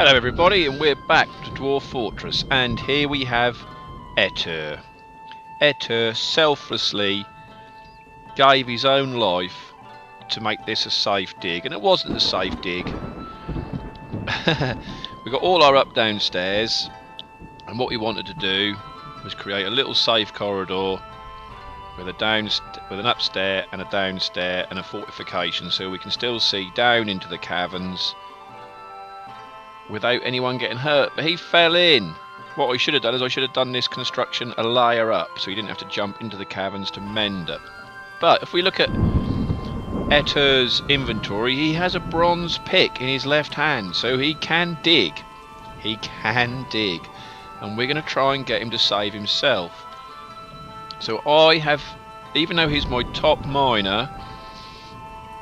Hello everybody, and we're back to Dwarf Fortress, and here we have Etur. Etur selflessly gave his own life to make this a safe dig, and it wasn't a safe dig. We got all our up downstairs, and what we wanted to do was create a little safe corridor with an upstair and a downstair and a fortification, so we can still see down into the caverns without anyone getting hurt. But he fell in. What I should have done is I should have done this construction a layer up, so he didn't have to jump into the caverns to mend it. But if we look at Etur's inventory, he has a bronze pick in his left hand, so he can dig. He can dig. And we're going to try and get him to save himself. So I have, even though he's my top miner,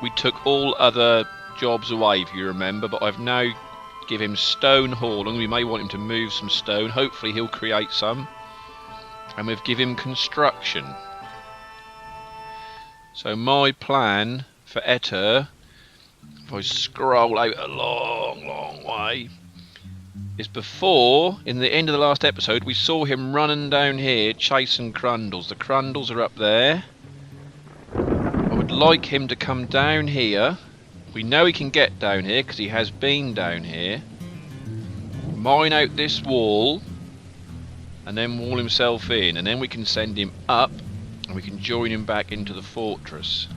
we took all other jobs away, if you remember, but I've now give him stone hauling. We may want him to move some stone. Hopefully he'll create some. And we've given him construction. So my plan for Etur, if I scroll out a long way, is before, in the end of the last episode, we saw him running down here chasing Crundles. The Crundles are up there. I would like him to come down here. We know he can get down here because he has been down here. Mine out this wall and then wall himself in, and then we can send him up and we can join him back into the fortress.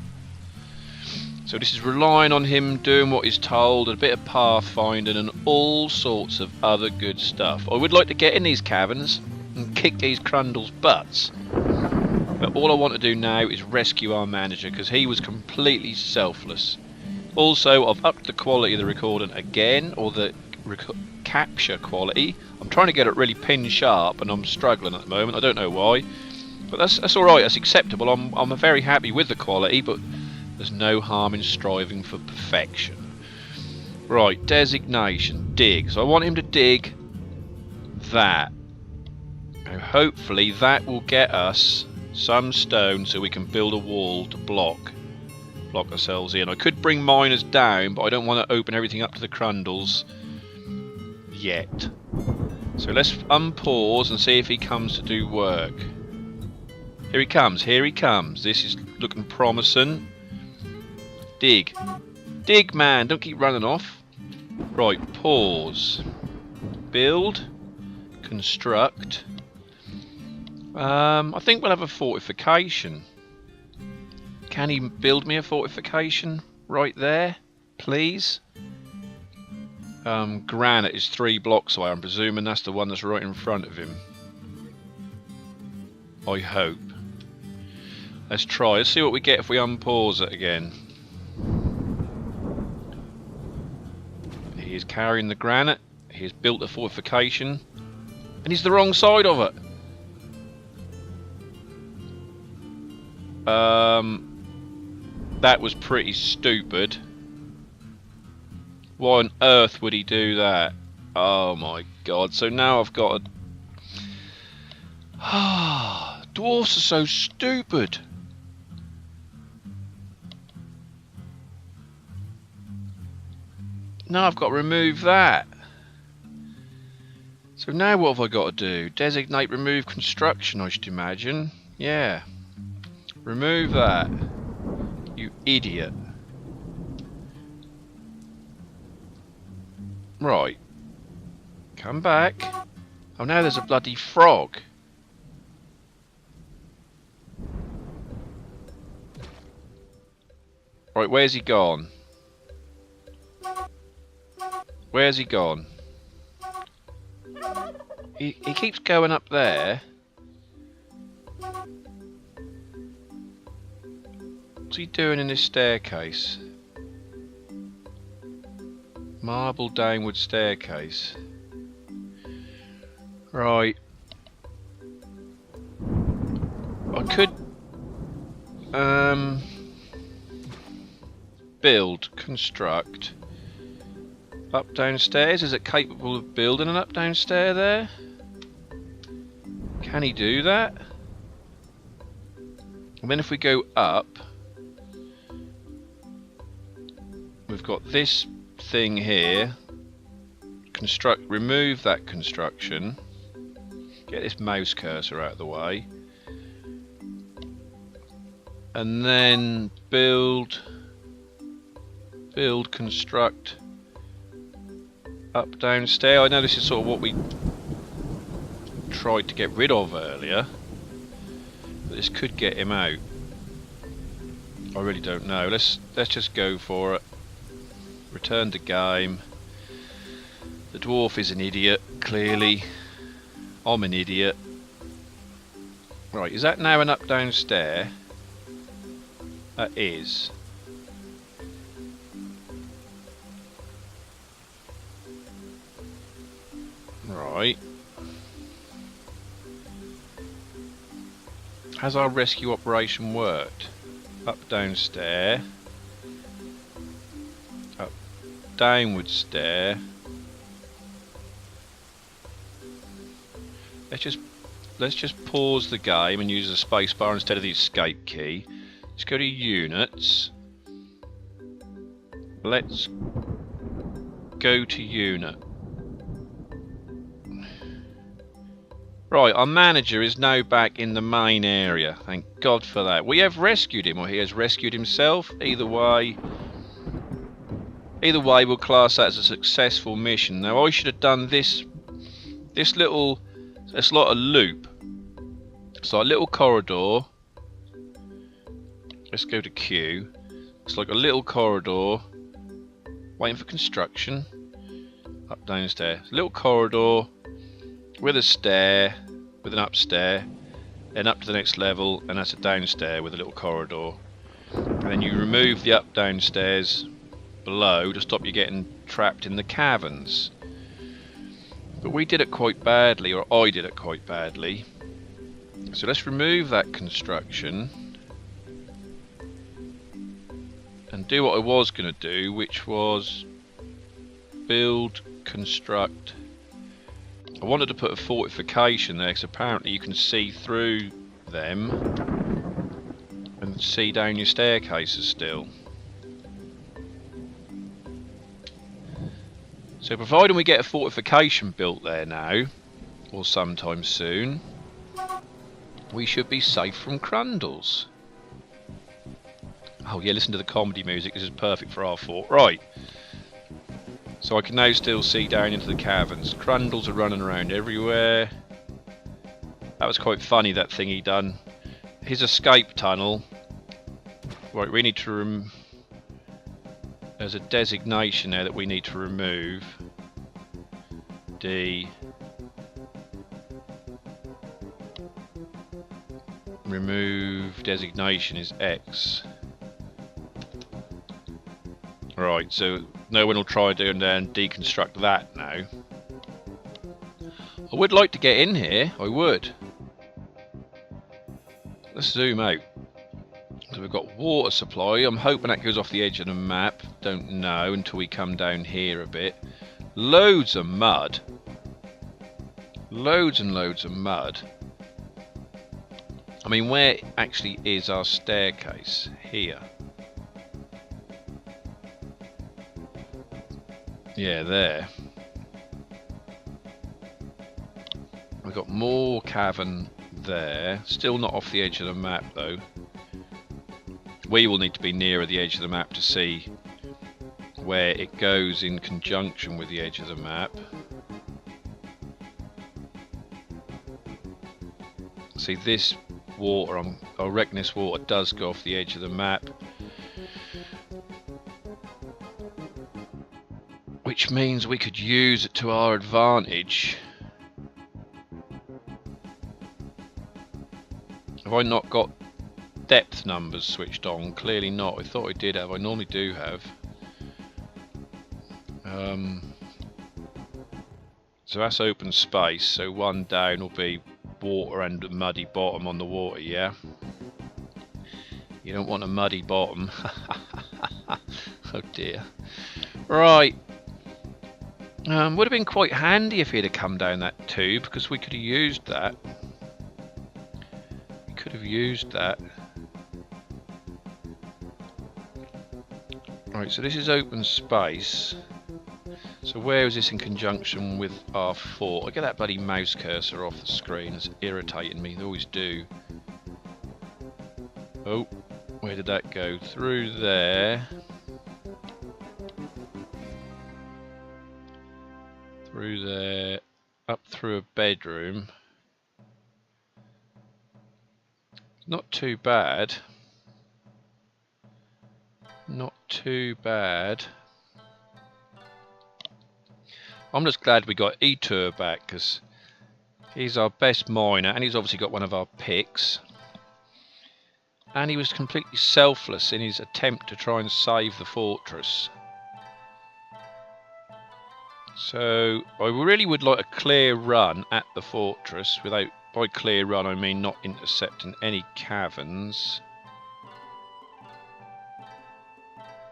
So this is relying on him doing what he's told, a bit of pathfinding and all sorts of other good stuff. I would like to get in these caverns and kick these Crundles' butts, but all I want to do now is rescue our manager because he was completely selfless. Also, I've upped the quality of the recording again, or the capture quality. I'm trying to get it really pin sharp and I'm struggling at the moment. I don't know why, but that's alright, that's acceptable. I'm very happy with the quality, but there's no harm in striving for perfection. Right, designation, dig. So I want him to dig that. Now hopefully that will get us some stone so we can build a wall to block ourselves in. I could bring miners down, but I don't want to open everything up to the Crundles yet. So let's unpause and see if he comes to do work. Here he comes, here he comes. This is looking promising. Dig. Dig, man, don't keep running off. Right, pause. Build. Construct. I think we'll have a fortification. Can he build me a fortification right there, please? Granite is 3 blocks away. I'm presuming that's the one that's right in front of him. I hope. Let's try. Let's see what we get if we unpause it again. He is carrying the granite. He has built a fortification. And he's the wrong side of it. That was pretty stupid. Why on earth would he do that? Oh my god. So now I've got a... Dwarfs are so stupid. Now I've got to remove that. So now what have I got to do? Designate remove construction, I should imagine. Yeah. Remove that. You idiot. Right. Come back. Oh, now there's a bloody frog. Right, where's he gone? Where's he gone? He keeps going up there. What's he doing in this staircase? Marble downward staircase. Right. I could build, construct. Up downstairs. Is it capable of building an up down stair there? Can he do that? And then if we go up, we've got this thing here, remove that construction. Get this mouse cursor out of the way. And then build, construct, up, down, stair. I know this is sort of what we tried to get rid of earlier, but this could get him out. I really don't know. Let's just go for it. Return to game. The dwarf is an idiot, clearly. I'm an idiot. Right, is that now an up down stair? That is. Right. Has our rescue operation worked? Up down stair. Up downward stair. Let's just pause the game and use the space bar instead of the escape key. Let's go to units. Let's go to unit. Right, our manager is now back in the main area. Thank God for that. We have rescued him, or he has rescued himself. Either way, we'll class that as a successful mission. Now, I should have done this little. It's like a loop. It's like a little corridor. Let's go to Q. It's like a little corridor. Waiting for construction. Up, down, stair. Little corridor with a stair, with an up stair, then up to the next level, and that's a down stair with a little corridor. And then you remove the up, down stairs below to stop you getting trapped in the caverns. But we did it quite badly, or I did it quite badly. So let's remove that construction and do what I was going to do, which was build, construct. I wanted to put a fortification there because apparently you can see through them and see down your staircases still. So providing we get a fortification built there now, or sometime soon, we should be safe from Crundles. Oh yeah, listen to the comedy music, this is perfect for our fort. Right, so I can now still see down into the caverns. Crundles are running around everywhere. That was quite funny, that thing he done. His escape tunnel. Right, we need to there's a designation there that we need to remove. D. Remove designation is X. Right, so no one will try doing there and deconstruct that now. I would like to get in here, I would. Let's zoom out. So we've got water supply. I'm hoping that goes off the edge of the map. Don't know until we come down here a bit. Loads of mud. Loads and loads of mud. I mean, where actually is our staircase? Here. Yeah, there. We've got more cavern there. Still not off the edge of the map though. We will need to be nearer the edge of the map to see where it goes in conjunction with the edge of the map. See, this water, I reckon this water does go off the edge of the map. Which means we could use it to our advantage. Have I not got depth numbers switched on? Clearly not. I thought I did have. I normally do have. So that's open space. So one down will be water and a muddy bottom on the water, yeah? You don't want a muddy bottom. Oh dear. Right. Would have been quite handy if he'd have come down that tube, because we could have used that. We could have used that. Right, so this is open space. So where is this in conjunction with our fort? I get that bloody mouse cursor off the screen. It's irritating me. They always do. Oh, where did that go? Through there. Through there. Up through a bedroom. Not too bad. Not too bad. I'm just glad we got Etur back, because he's our best miner, and he's obviously got one of our picks. And he was completely selfless in his attempt to try and save the fortress. So I really would like a clear run at the fortress. By clear run I mean not intercepting any caverns,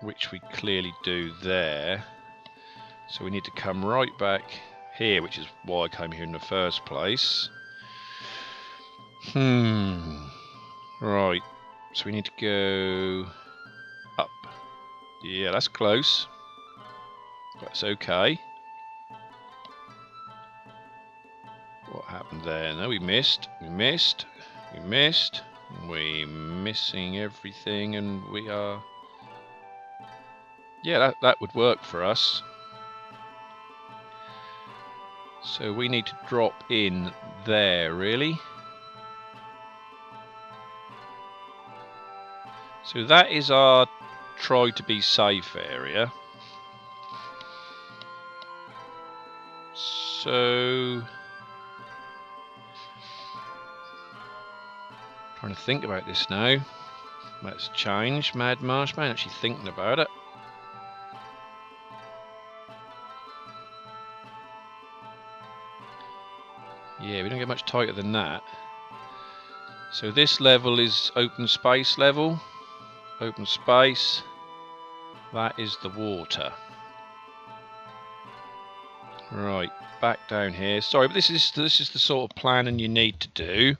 which we clearly do there. So we need to come right back here, which is why I came here in the first place. Right, so we need to go up. Yeah, that's close. That's okay. What happened there? No, we missed. We're missing everything, and we are... Yeah, that would work for us. So we need to drop in there, really. So that is our try to be safe area. So... trying to think about this now. Let's change Mad Marshman, actually thinking about it. Yeah, we don't get much tighter than that. So this level is open space level. Open space. That is the water. Right, back down here. Sorry, but this is the sort of planning you need to do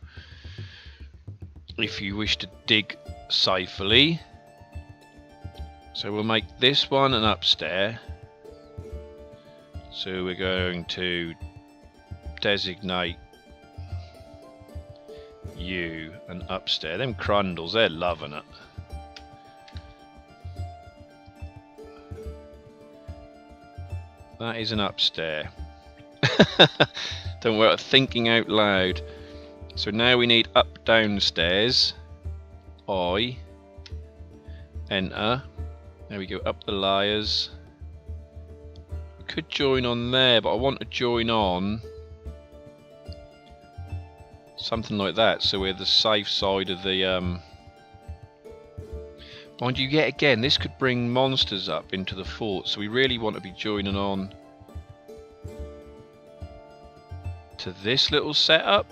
if you wish to dig safely. So we'll make this one an upstairs. So we're going to designate you an upstairs. Them Crundles, they're loving it. That is an upstairs. Don't worry, thinking out loud. So now we need up downstairs. I enter. There we go, up the layers. We could join on there, but I want to join on something like that, so we're the safe side of the mind you, yet again, this could bring monsters up into the fort, so we really want to be joining on to this little setup,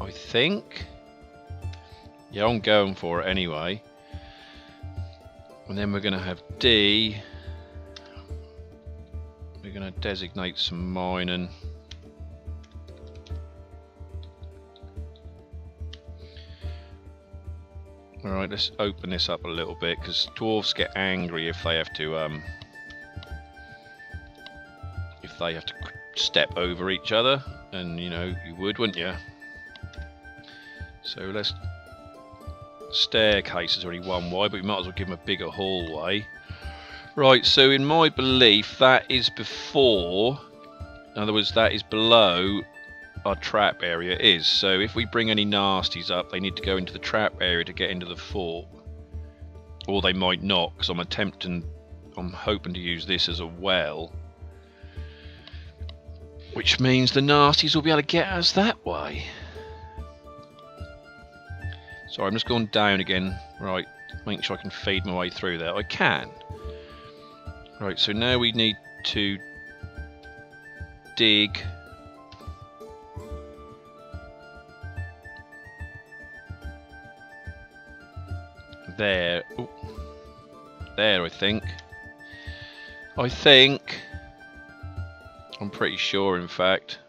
I think. Yeah, I'm going for it anyway. And then we're going to have D. We're going to designate some mining. Alright, let's open this up a little bit, because dwarves get angry if they have to step over each other, and you know, you would, wouldn't you? So let's... staircase is only one way, but we might as well give them a bigger hallway. Right, so in my belief that is before, in other words, that is below our trap area is. So if we bring any nasties up, they need to go into the trap area to get into the fort, or they might not, because I'm hoping to use this as a well, which means the nasties will be able to get us that way. Sorry, I'm just going down again. Right, make sure I can feed my way through there. I can. Right, so now we need to dig there. Ooh. There, I think. I'm pretty sure, in fact.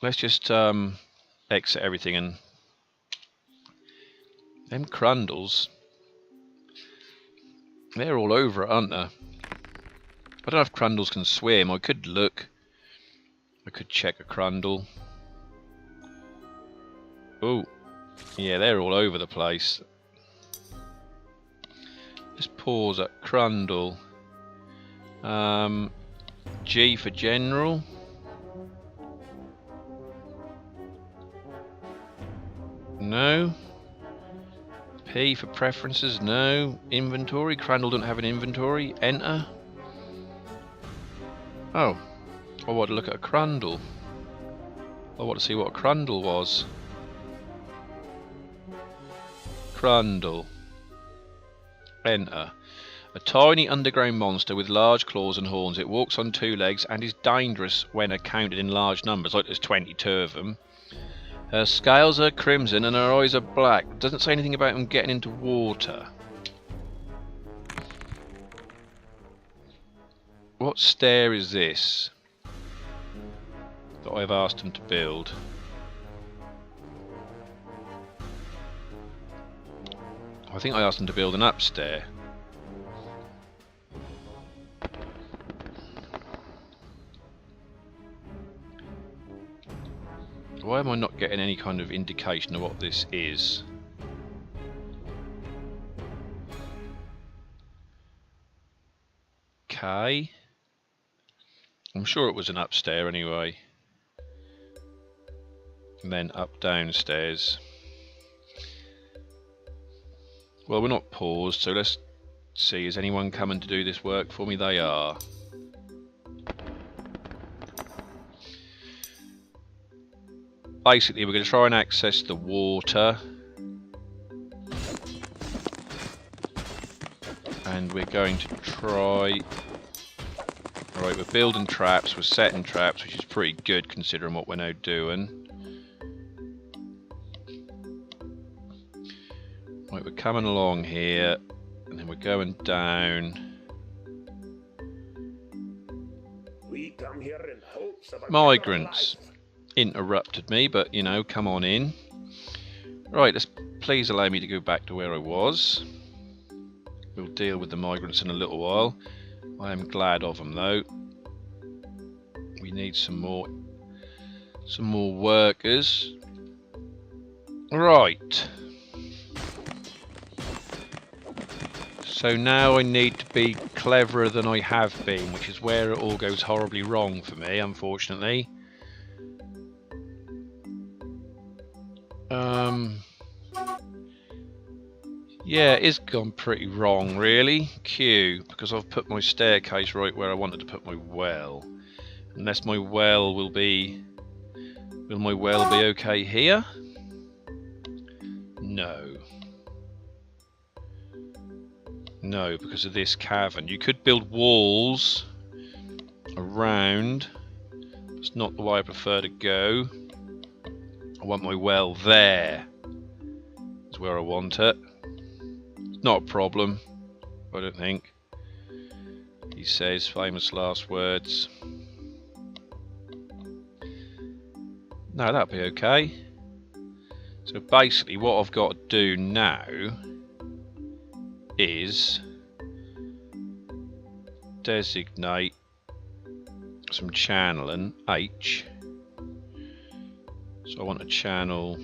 Let's just exit everything and Them Crundles, they're all over it, aren't they? I don't know if Crundles can swim. I could look. I could check a Crundle. Oh, yeah, they're all over the place. Let's pause at Crundle. G for general. No. P for preferences. No. Inventory. Crundle don't have an inventory. Enter. Oh. I want to look at a Crundle. I want to see what a Crundle was. Crundle. Enter. A tiny underground monster with large claws and horns. It walks on 2 legs and is dangerous when accounted in large numbers, like there's 22 of them. Her scales are crimson and her eyes are black. Doesn't say anything about them getting into water. What stair is this that I've asked them to build? I think I asked them to build an upstair. Why am I not getting any kind of indication of what this is? K. I'm sure it was an upstairs anyway. And then up downstairs. Well, we're not paused, so let's see. Is anyone coming to do this work for me? They are. Basically, we're going to try and access the water. And we're going to try... Alright, we're building traps, we're setting traps, which is pretty good considering what we're now doing. Right, we're coming along here, and then we're going down. We come here in hopes of a Migrants interrupted me, but you know, come on in. Right, please allow me to go back to where I was. We'll deal with the migrants in a little while. I am glad of them though. We need some more workers. Right. So now I need to be cleverer than I have been, which is where it all goes horribly wrong for me, unfortunately. Yeah, it's gone pretty wrong, really. Q, because I've put my staircase right where I wanted to put my well. Unless my well will be... Will my well be okay here? No. No, because of this cavern. You could build walls around. It's not the way I prefer to go. I want my well there. That's where I want it. Not a problem, I don't think. He says famous last words. No, that'll be okay. So basically what I've got to do now is designate some channeling H. So I want to channel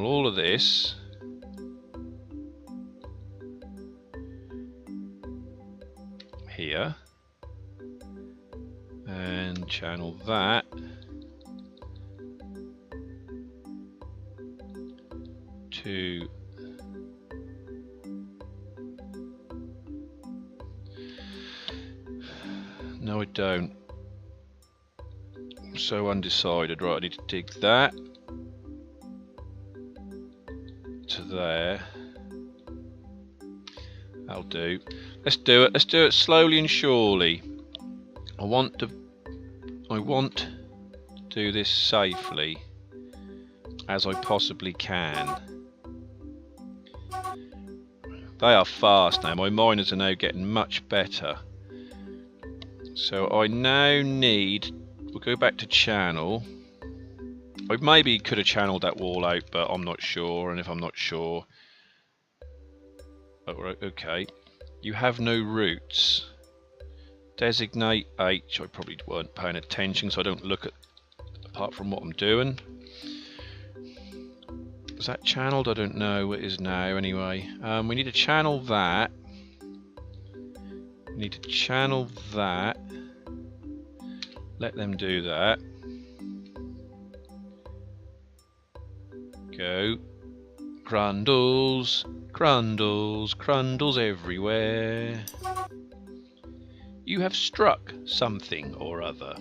all of this here and channel that to no, I don't. I'm so undecided. Right, I need to dig that to there. That'll do. Let's do it. Let's do it slowly and surely. I want to do this safely as I possibly can. They are fast now. My miners are now getting much better. So I now need... We'll go back to channel. I maybe could have channeled that wall out, but I'm not sure. And if I'm not sure... Oh, right, okay. You have no roots. Designate H. I probably weren't paying attention, so I don't look at... apart from what I'm doing. Is that channeled? I don't know. It is now, anyway. We need to channel that. We need to channel that. Let them do that. Go. Crundles, crundles, crundles everywhere. You have struck something or other.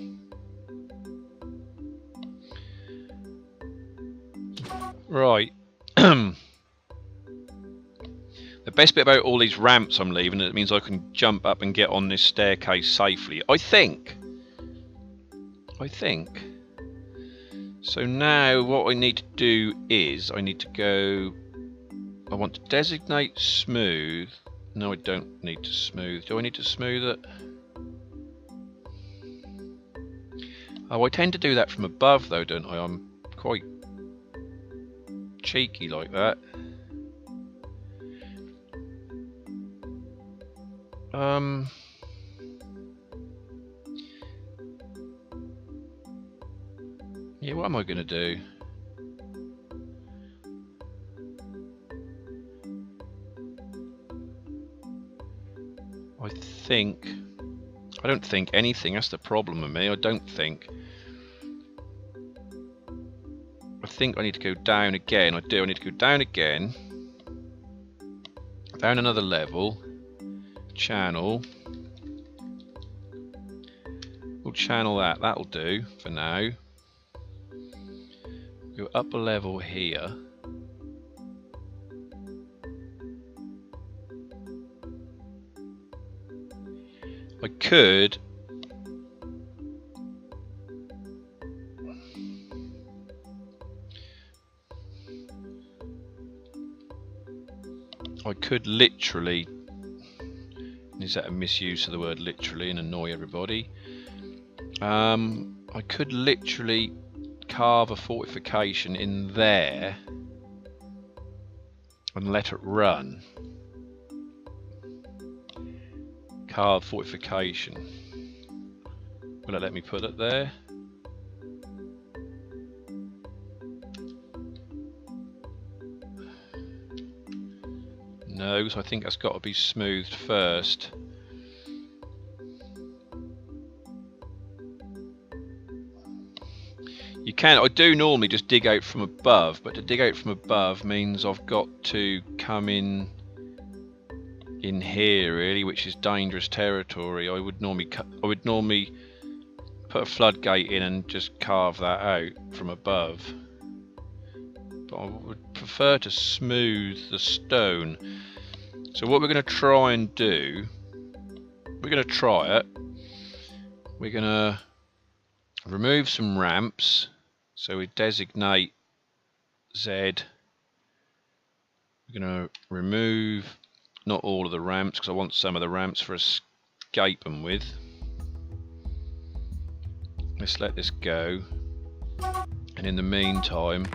Right. The best bit about all these ramps I'm leaving, it means I can jump up and get on this staircase safely. I think. So now what I need to do is, I need to go... I want to designate smooth. No, I don't need to smooth. Do I need to smooth it? Oh, I tend to do that from above though, don't I? I'm quite cheeky like that. Yeah, what am I going to do? I don't think anything. That's the problem with me. I don't think. I think I need to go down again. I do. I need to go down again. Down another level. Channel. We'll channel that. That'll do for now. Go up a level here. I could... literally... Is that a misuse of the word literally and annoy everybody? I could literally carve a fortification in there and let it run. Carve fortification. Will it let me put it there? No, so I think that's got to be smoothed first. You can, I do normally just dig out from above, but to dig out from above means I've got to come in here really, which is dangerous territory. I would normally put a floodgate in and just carve that out from above. But I would prefer to smooth the stone. So what we're going to try and do, we're going to try it. We're going to remove some ramps. So we designate Z. We're going to remove not all of the ramps because I want some of the ramps for escaping with. Let's let this go. And in the meantime,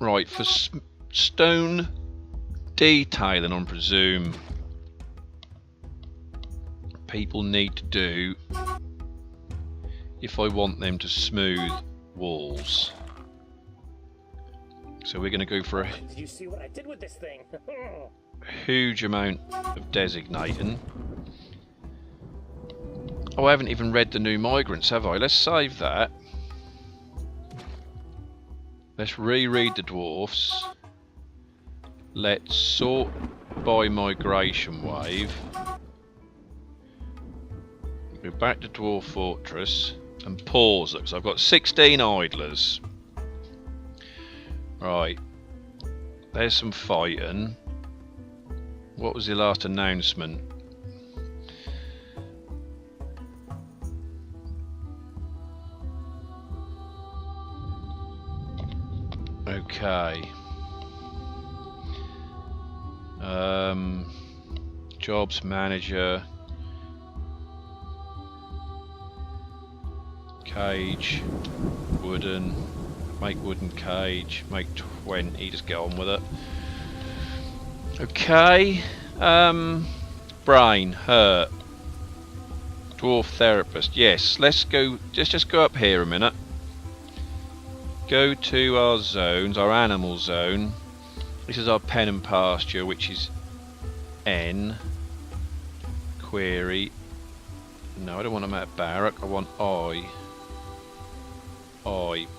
right, for stone detailing, I presume people need to do if I want them to smooth walls. So we're going to go for a Did you see what I did with this thing? huge amount of designating. Oh, I haven't even read the new migrants, have I? Let's save that. Let's reread the dwarfs. Let's sort by migration wave. Go back to Dwarf Fortress and pause it, because I've got 16 idlers. Right, there's some fighting. What was the last announcement? Okay. Jobs manager. Cage. Wooden. Make wooden cage. Make 20. Just get on with it. Okay. Brain. Hurt. Dwarf therapist. Yes. Let's go. Just go up here a minute. Go to our zones. Our animal zone. This is our pen and pasture, which is N. Query. No, I don't want them at barrack. I want I.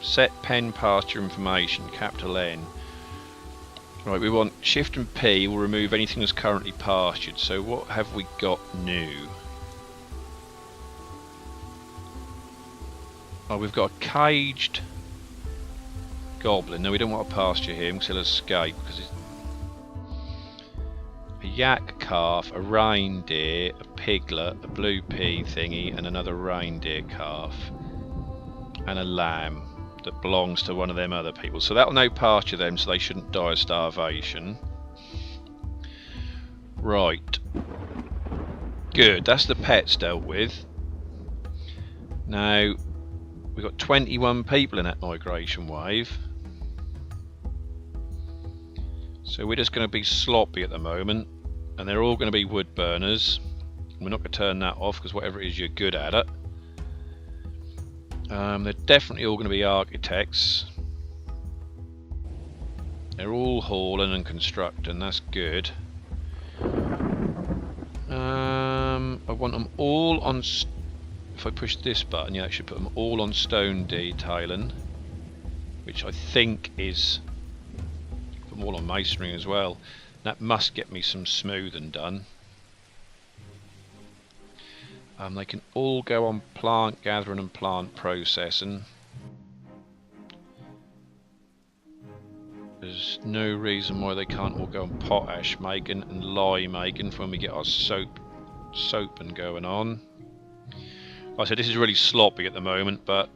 Set pen pasture information, capital N. Right, we want Shift and P will remove anything that's currently pastured. So what have we got new? Oh, we've got a caged goblin. No, we don't want a pasture here because he'll escape. Because it's a yak calf, a reindeer, a piglet, a blue pea thingy, and another reindeer calf. And a lamb that belongs to one of them other people. So that'll no pasture them, so they shouldn't die of starvation. Right. Good, that's the pets dealt with. Now, we've got 21 people in that migration wave. So we're just going to be sloppy at the moment. And they're all going to be wood burners. We're not going to turn that off, because whatever it is, you're good at it. They're definitely all going to be architects. They're all hauling and constructing, that's good. I want them all on... If I push this button, yeah, I should put them all on stone detailing. Which I think is... Put them all on masonry as well. That must get me some smoothing done. They can all go on plant gathering and plant processing. There's no reason why they can't all go on potash making and lye making for when we get our soap and going on. Like I said, this is really sloppy at the moment, but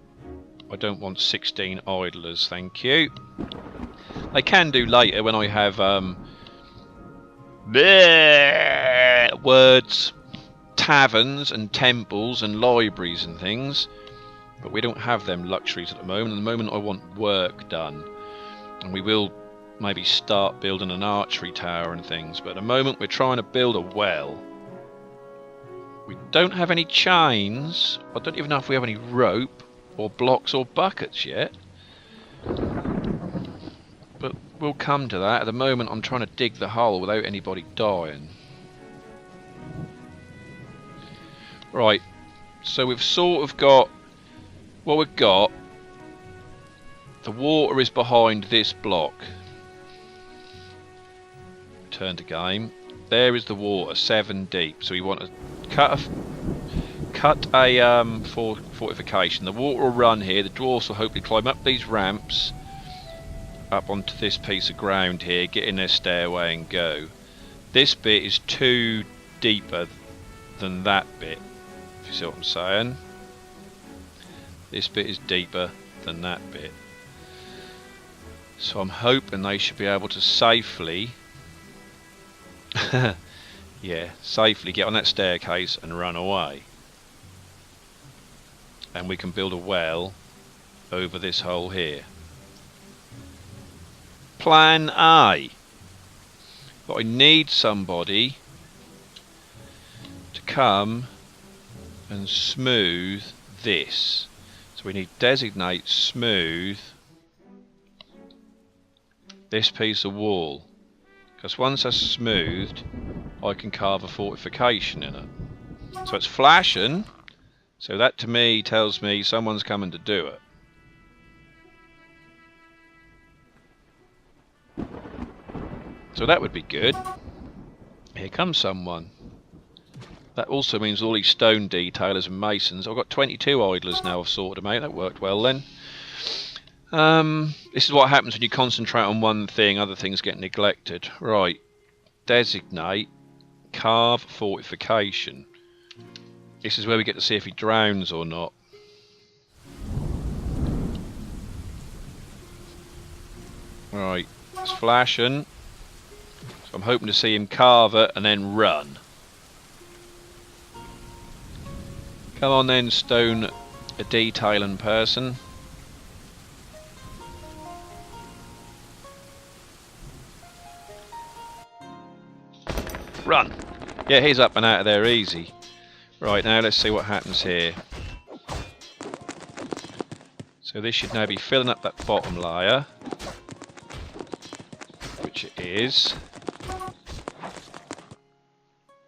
I don't want 16 idlers, thank you. I can do later when I have words, taverns and temples and libraries and things, but we don't have them luxuries at the moment. At the moment I want work done, and we will maybe start building an archery tower and things, but at the moment we're trying to build a well. We don't have any chains. I don't even know if we have any rope or blocks or buckets yet, but we'll come to that. At the moment I'm trying to dig the hole without anybody dying. Right, so we've sort of got what we've got. The water is behind this block. Turn to game. There is the water, 7 deep. So we want to cut a fortification. The water will run here. The dwarves will hopefully climb up these ramps, up onto this piece of ground here, get in their stairway and go. This bit is 2 deeper than that bit. If you see what I'm saying. This bit is deeper than that bit. So I'm hoping they should be able to safely safely get on that staircase and run away. And we can build a well over this hole here. Plan A. But I need somebody to come and smooth this. So we need designate smooth this piece of wall, because once that's smoothed I can carve a fortification in it. So it's flashing, so that to me tells me someone's coming to do it. So that would be good. Here comes someone. That also means all these stone detailers and masons. I've got 22 idlers now I've sorted them out. That worked well then. This is what happens when you concentrate on one thing, other things get neglected. Right, designate, carve fortification. This is where we get to see if he drowns or not. Right, it's flashing. So I'm hoping to see him carve it and then run. Come on then, stone a detailing person. Run! Yeah, he's up and out of there easy. Right, now let's see what happens here. So this should now be filling up that bottom layer, which it is.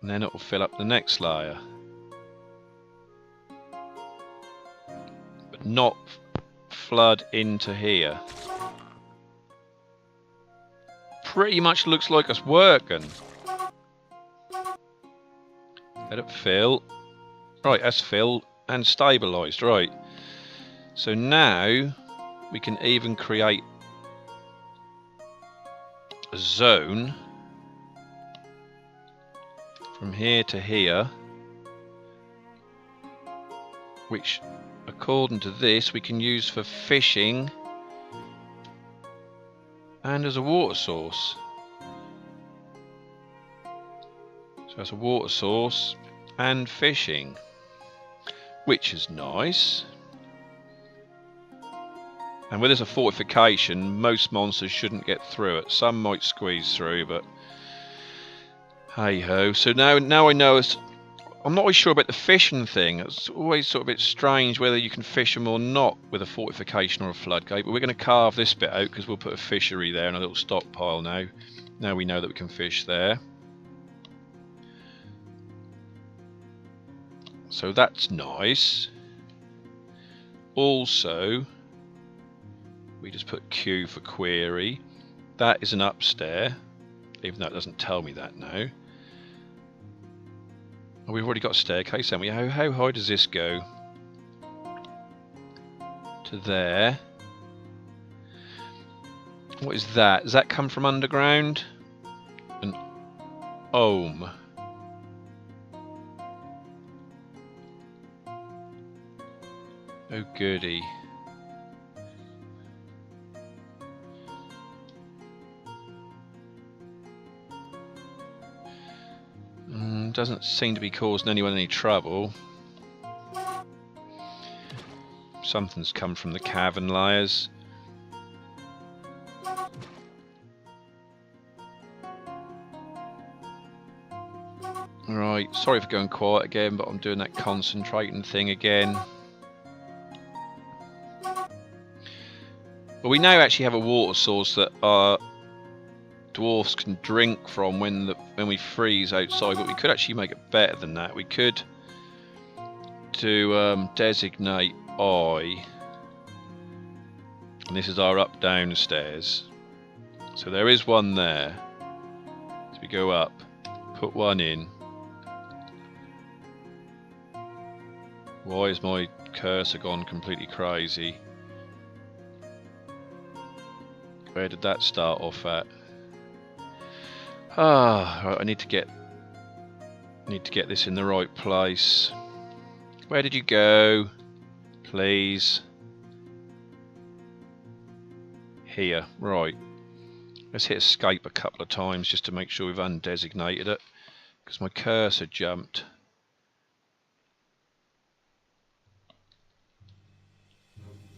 And then it will fill up the next layer. But not flood into here. Pretty much looks like it's working. Let it fill. Right, that's filled and stabilised. Right. So now we can even create a zone from here to here, which according to this we can use for fishing and as a water source. So that's a water source and fishing, which is nice. And with this a fortification, most monsters shouldn't get through it. Some might squeeze through, but hey ho. So now I know I'm not really sure about the fishing thing. It's always sort of a bit strange whether you can fish them or not with a fortification or a floodgate. But we're going to carve this bit out because we'll put a fishery there and a little stockpile now. Now we know that we can fish there. So that's nice. Also, we just put Q for query. That is an upstairs, even though it doesn't tell me that now. Oh, we've already got a staircase, haven't we? How high does this go? To there. What is that? Does that come from underground? An ohm. Oh goody. Doesn't seem to be causing anyone any trouble. Something's come from the cavern layers. Right, sorry for going quiet again, but I'm doing that concentrating thing again. Well, we now actually have a water source that our dwarfs can drink from when we freeze outside, but we could actually make it better than that. We could do designate I, and this is our up down stairs. So there is one there. So we go up, put one in. Why is my cursor gone completely crazy? Where did that start off at? Right, I need to get this in the right place. Where did you go? Please. Here, right. Let's hit escape a couple of times just to make sure we've undesignated it, because my cursor jumped.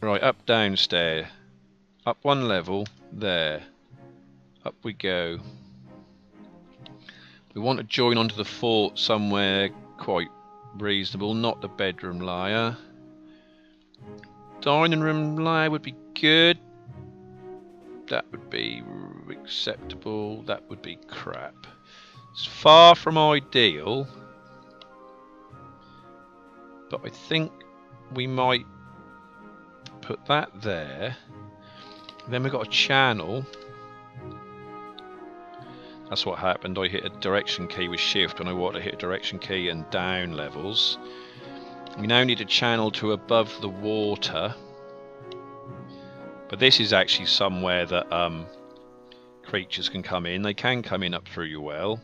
Right, up downstairs. Up one level, there. Up we go. We want to join onto the fort somewhere quite reasonable, not the bedroom layer. Dining room layer would be good. That would be acceptable. That would be crap. It's far from ideal, but I think we might put that there. Then we've got a channel. That's what happened. I hit a direction key with shift when I wanted to hit a direction key and down levels. We now need a channel to above the water. But this is actually somewhere that creatures can come in. They can come in up through your well,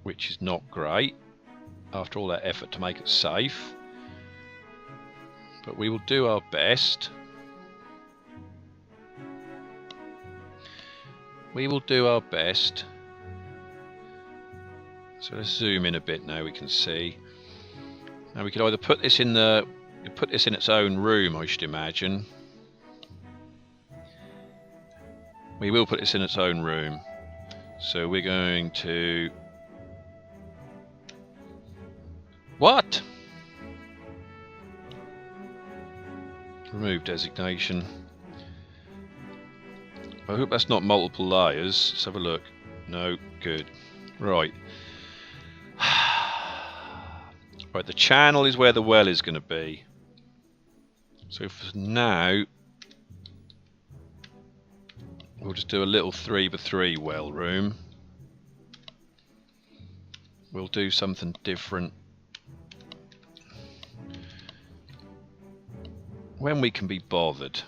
which is not great after all that effort to make it safe. But we will do our best. We will do our best. So let's zoom in a bit now, we can see. Now we could either put this in its own room, I should imagine. We will put this in its own room. So we're going to... What? Remove designation. I hope that's not multiple layers. Let's have a look. No, good. Right. Right, the channel is where the well is going to be. So for now, we'll just do a little 3x3 well room. We'll do something different when we can be bothered.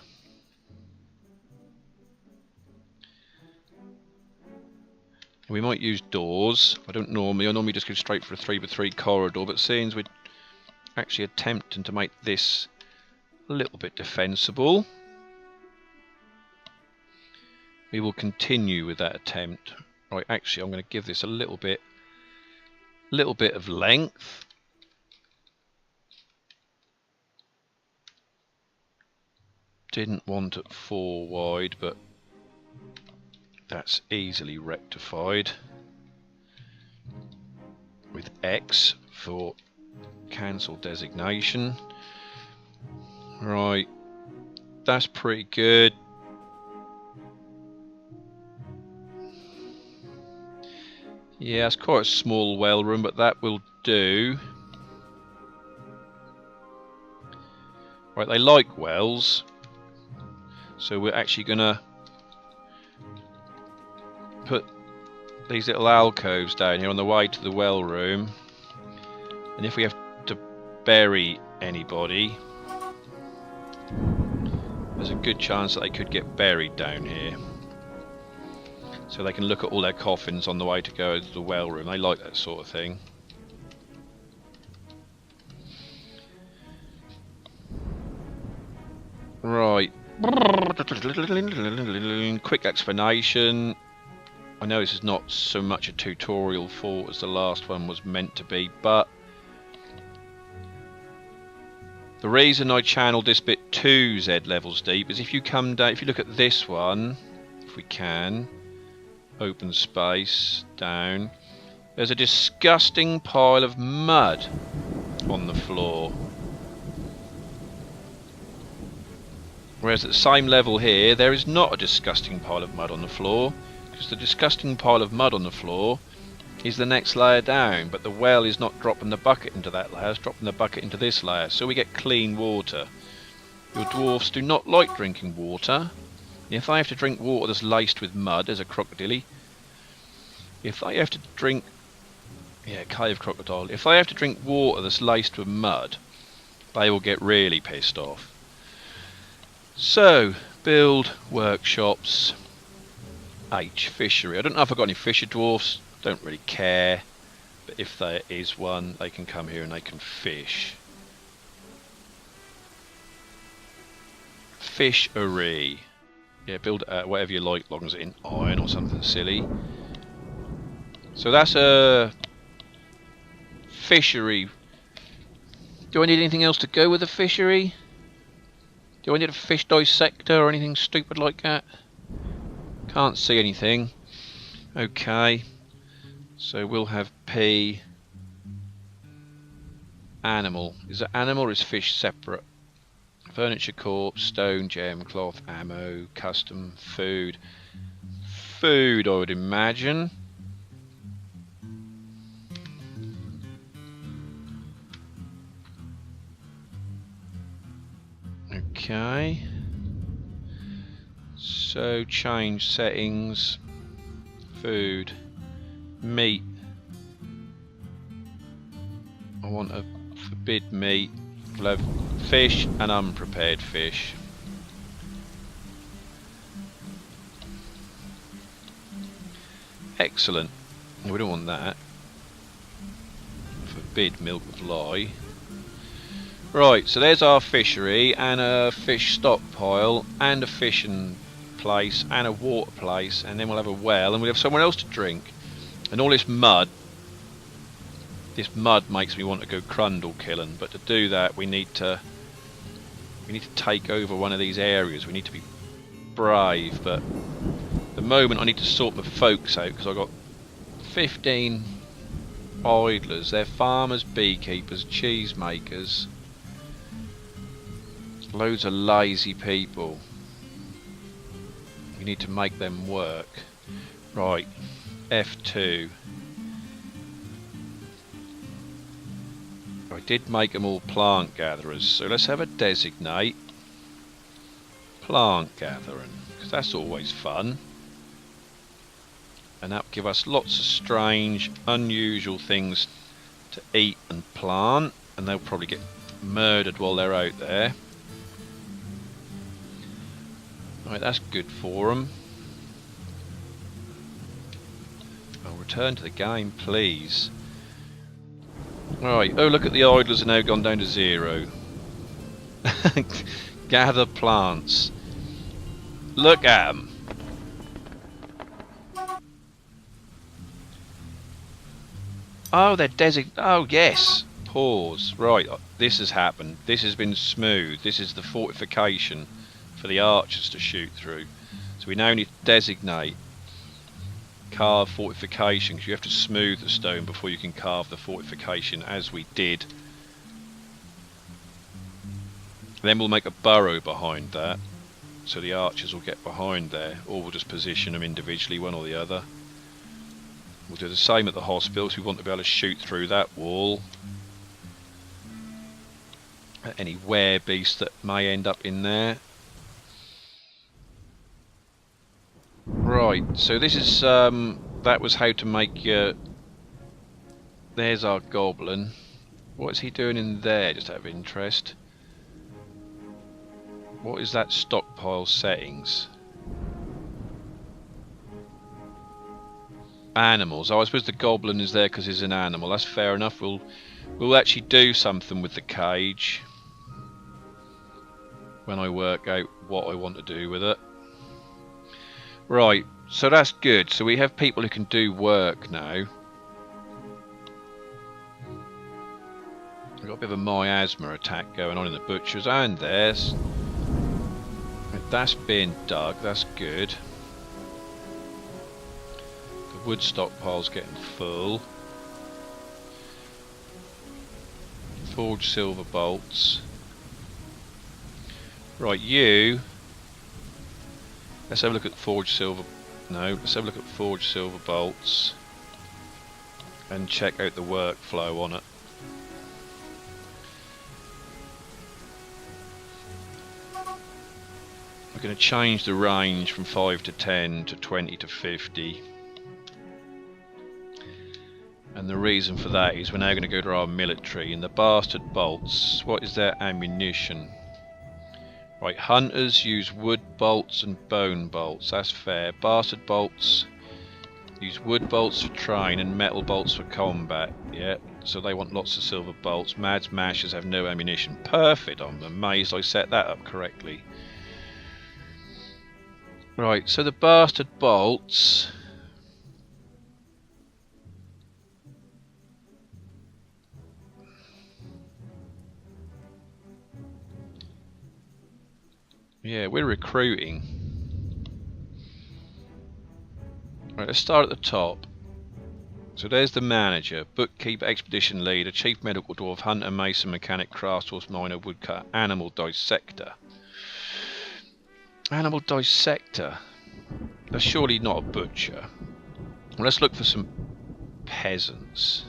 We might use doors. I normally just go straight for a 3x3 corridor, but seeing as we're actually attempting to make this a little bit defensible, we will continue with that attempt. Right, actually I'm going to give this a little bit of length. Didn't want it 4 wide, but that's easily rectified with X for cancel designation. Right, that's pretty good. Yeah, it's quite a small well room, but that will do. Right, they like wells, so we're actually gonna put these little alcoves down here on the way to the well room, and if we have to bury anybody, there's a good chance that they could get buried down here, so they can look at all their coffins on the way to go to the well room. They like that sort of thing. Right. Quick explanation. I know this is not so much a tutorial for as the last one was meant to be, but the reason I channeled this bit to Z levels deep is if you come down, if you look at this one, if we can, open space, down, there's a disgusting pile of mud on the floor. Whereas at the same level here, there is not a disgusting pile of mud on the floor, because the disgusting pile of mud on the floor is the next layer down, but the well is not dropping the bucket into that layer, it's dropping the bucket into this layer, so we get clean water. Your dwarfs do not like drinking water. If they have to drink water that's laced with mud, there's a crocodile. If they have to drink... yeah, cave crocodile. If they have to drink water that's laced with mud, they will get really pissed off. So, build workshops. H, fishery. I don't know if I've got any fisher dwarfs, don't really care, but if there is one, they can come here and they can fish. Fishery. Yeah, build whatever you like, long as it's in iron or something silly. So that's a fishery. Do I need anything else to go with a fishery? Do I need a fish dissector or anything stupid like that? Can't see anything. Okay. So we'll have P. Animal. Is it animal or is fish separate? Furniture, corpse, stone, gem, cloth, ammo, custom, food. Food, I would imagine. Okay. So change settings. Food. Meat. I want a forbid meat. We'll have fish and unprepared fish. Excellent. We don't want that. Forbid milk with lye. Right, so there's our fishery and a fish stockpile and a fishing place and a water place, and then we'll have a well and we'll have somewhere else to drink. And all this mud This mud makes me want to go Crundle killing, but to do that we need to take over one of these areas. We need to be brave, but at the moment I need to sort my folks out because I've got 15 idlers. They're farmers, beekeepers, cheesemakers, loads of lazy people. We need to make them work. Right, F2. I did make them all plant gatherers, so let's have a designate plant gathering, because that's always fun. And that will give us lots of strange, unusual things to eat and plant, and they'll probably get murdered while they're out there. Right, that's good for them. I'll return to the game, please. Right, oh look at the idlers are now gone down to 0. Gather plants. Look at them. Oh, they're oh yes. Pause. Right, this has happened. This has been smooth. This is the fortification for the archers to shoot through. So we now need to designate carve fortification, because you have to smooth the stone before you can carve the fortification, as we did. Then we'll make a burrow behind that, so the archers will get behind there, or we'll just position them individually, one or the other. We'll do the same at the hospital, so we want to be able to shoot through that wall at any werebeast that may end up in there. Right, so this is that was how to make your... There's our goblin. What is he doing in there, just out of interest? What is that stockpile settings? Animals. Oh, I suppose the goblin is there because he's an animal. That's fair enough. We'll actually do something with the cage when I work out what I want to do with it. Right, so that's good. So we have people who can do work now. We've got a bit of a miasma attack going on in the butchers, and there's... That's being dug, that's good. The wood stockpile's getting full. Forged silver bolts. Right, you... Let's have a look at forged silver... No, let's have a look at forged silver bolts and check out the workflow on it. We're going to change the range from 5 to 10 to 20 to 50. And the reason for that is we're now going to go to our military, and the bastard bolts, what is their ammunition? Right, hunters use wood bolts and bone bolts, that's fair. Bastard bolts use wood bolts for train and metal bolts for combat, yeah. So they want lots of silver bolts. Mad Smashers have no ammunition. Perfect, I'm amazed I set that up correctly. Right, so the bastard bolts... Yeah, we're recruiting. Right, let's start at the top. So there's the manager, bookkeeper, expedition leader, chief medical dwarf, hunter, mason, mechanic, craftsman, miner, woodcutter, animal dissector. Animal dissector? That's surely not a butcher. Well, let's look for some peasants.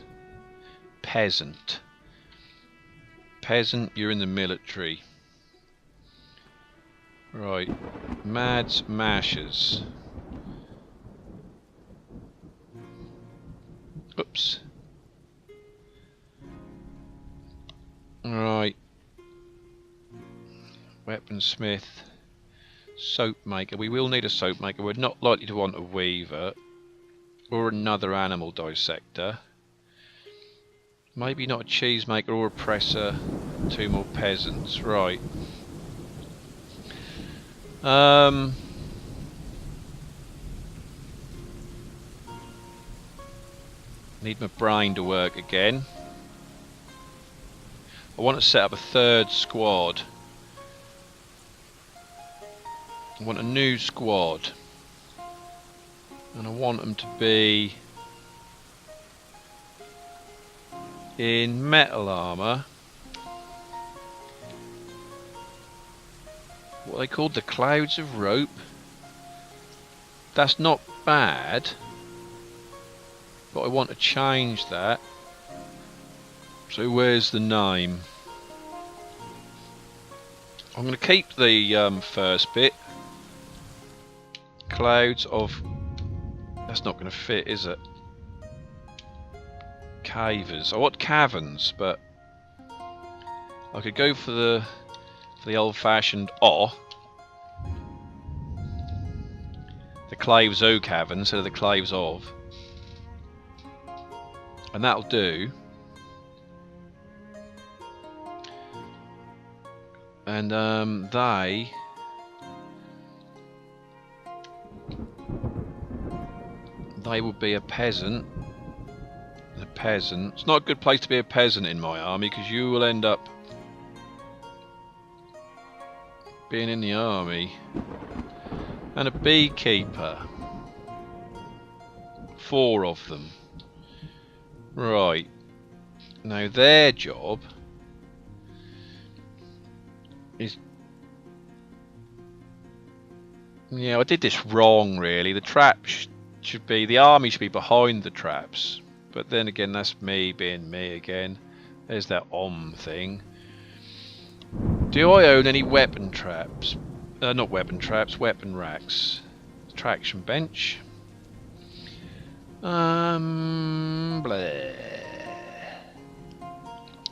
Peasant. Peasant, you're in the military. Right, Mad Smashers. Oops. Right. Weaponsmith. Soap maker. We will need a soap maker. We're not likely to want a weaver. Or another animal dissector. Maybe not a cheesemaker or a presser. 2 more peasants. Right. Need my brain to work again. I want to set up a third squad. I want a new squad. And I want them to be in metal armour. What are they called? The Clouds of Rope. That's not bad. But I want to change that. So where's the name? I'm going to keep the first bit. Clouds of... That's not going to fit, is it? Cavers. I want caverns, but I could go for the old-fashioned the Claves O cavern instead of the Claves of, and that'll do. And they will be a peasant. A peasant. It's not a good place to be a peasant in my army, because you will end up being in the army. And a beekeeper. 4 of them. Right. Now their job is... Yeah, I did this wrong really. The traps should be... The army should be behind the traps. But then again, that's me being me again. There's that thing. Do I own any weapon traps? Not weapon traps, weapon racks. Traction bench. Bleh.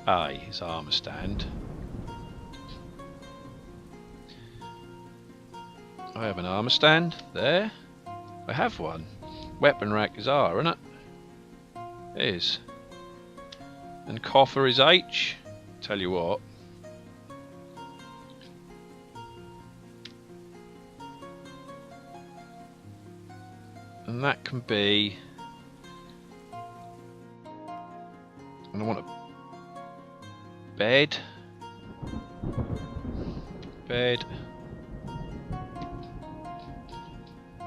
Aye, his armour stand. I have an armour stand there. I have one. Weapon rack is R, isn't it? It is. And coffer is H. Tell you what. And that can be... And I want a bed. Bed.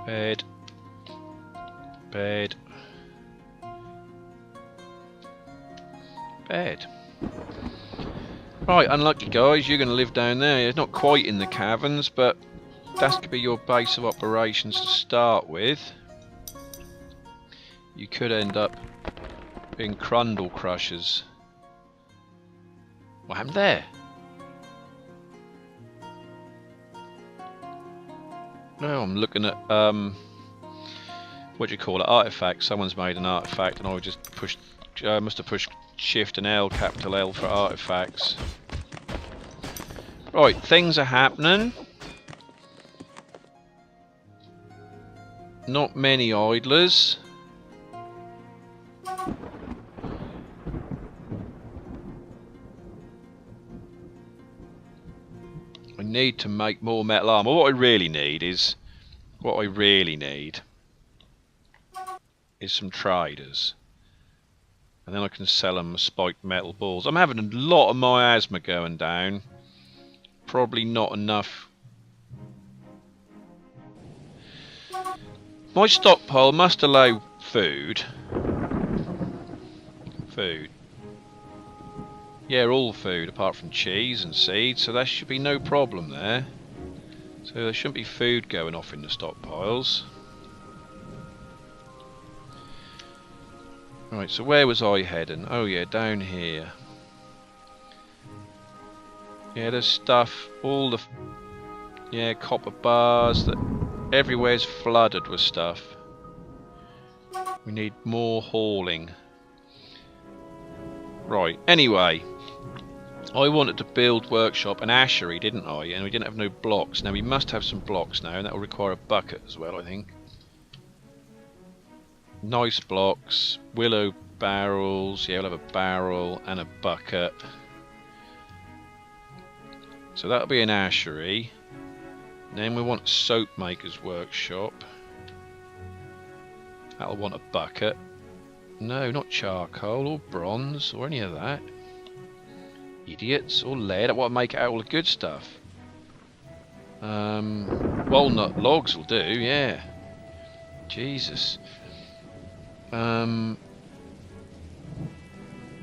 Bed. Bed. Bed. Right, unlucky guys, you're going to live down there. It's not quite in the caverns, but that could be your base of operations to start with. You could end up being Crundle Crushers. What happened there? No, I'm looking at what do you call it? Artifact. Someone's made an artifact, and I just pushed. Must have pushed Shift and L, capital L for artifacts. Right, things are happening. Not many idlers. I need to make more metal armor. What I really need is some traders. And then I can sell them spiked metal balls. I'm having a lot of miasma going down. Probably not enough. My stockpile must allow food. Food. Yeah, all food apart from cheese and seeds, so there should be no problem there. So there shouldn't be food going off in the stockpiles. Right, so where was I heading? Oh yeah, down here. Yeah, there's stuff, all the... Yeah, copper bars, that everywhere's flooded with stuff. We need more hauling. Right, anyway. I wanted to build workshop and ashery, didn't I? And we didn't have no blocks. Now we must have some blocks now, and that will require a bucket as well, I think. Nice blocks, willow barrels. Yeah, we'll have a barrel and a bucket. So that'll be an ashery. Then we want a soap maker's workshop. That'll want a bucket. No, not charcoal or bronze or any of that. Idiots. Or lead. I want to make out all the good stuff. Walnut logs will do, yeah. Jesus. Dye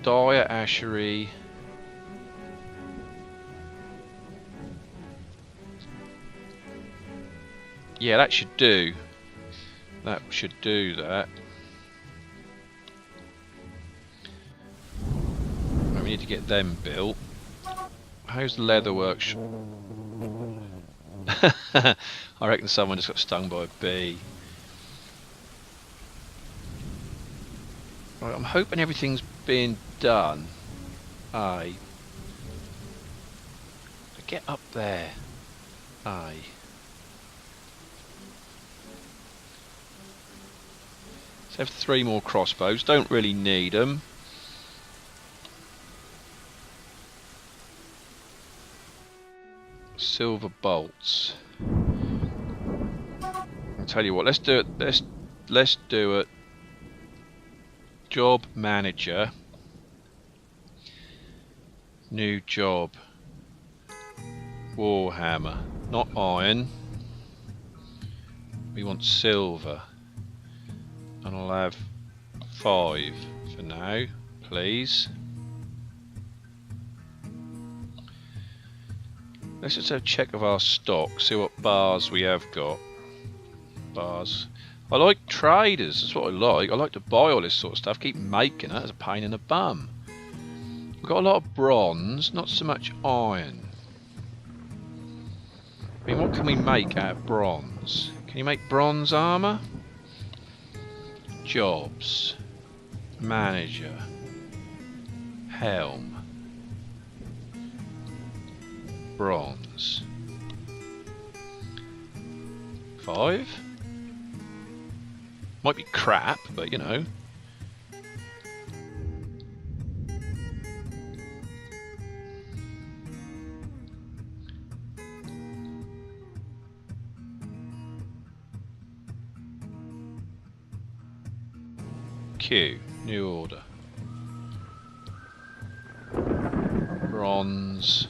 at ashery. Yeah, that should do. That should do that. Right, we need to get them built. How's the leather workshop? I reckon someone just got stung by a bee. Right, I'm hoping everything's being done. Aye. Get up there. Aye. Let's have 3 more crossbows. Don't really need them. Silver bolts. I'll tell you what. Let's do it. Let's do it. Job manager. New job. Warhammer. Not iron. We want silver. And I'll have 5 for now, please. Let's just have a check of our stock, see what bars we have got. Bars. I like traders, that's what I like. I like to buy all this sort of stuff, keep making it, it's a pain in the bum. We've got a lot of bronze, not so much iron. I mean, what can we make out of bronze? Can you make bronze armour? Jobs. Manager. Helm. Bronze. 5? Might be crap, but you know. Q. New order. Bronze.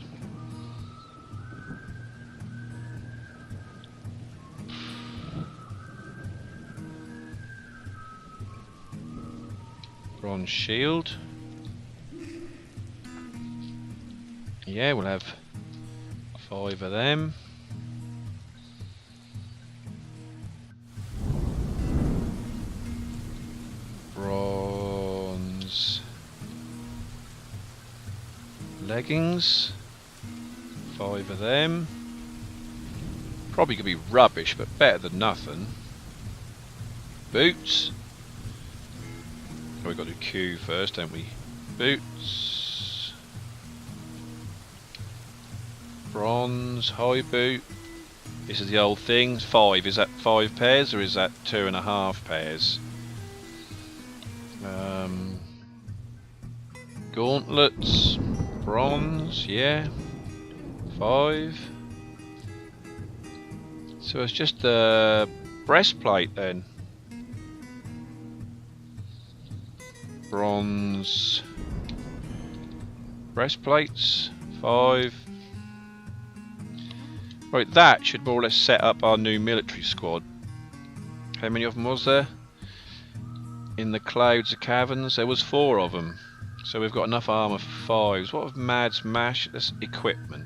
Bronze shield. Yeah, we'll have 5 of them. Bronze leggings. 5 of them. Probably gonna be rubbish, but better than nothing. Boots. We've got to do Q first, don't we? Boots. Bronze, high boot. This is the old thing. 5. Is that 5 pairs or is that 2.5 pairs? Gauntlets. Bronze, yeah. 5. So it's just a breastplate then. Bronze breastplates, 5. Right, that should more or less set up our new military squad. How many of them was there? In the clouds of caverns, there was 4 of them. So we've got enough armour for 5s. What of Mad's Mash? That's equipment.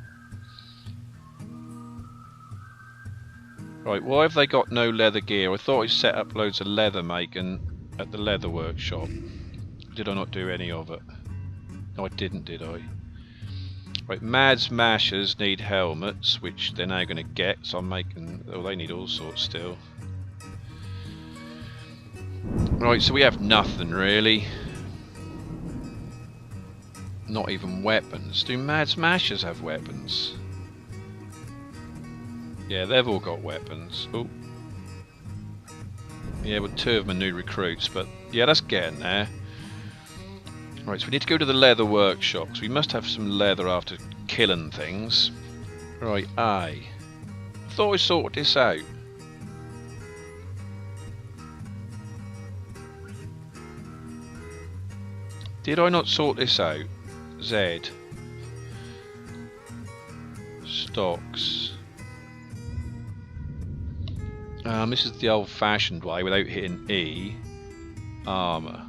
Right, why have they got no leather gear? I thought I set up loads of leather making at the leather workshop. Did I not do any of it? No, I didn't, did I? Right, Mad's Mashers need helmets, which they're now going to get, so I'm making... Oh, they need all sorts still. Right, so we have nothing, really. Not even weapons. Do Mad's Mashers have weapons? Yeah, they've all got weapons. Oh. Yeah, well, 2 of them are new recruits, but... Yeah, that's getting there. Right, so we need to go to the leather workshop, because we must have some leather after killing things. Right, I thought I sorted this out. Did I not sort this out? Z. stocks. This is the old-fashioned way without hitting E. Armour.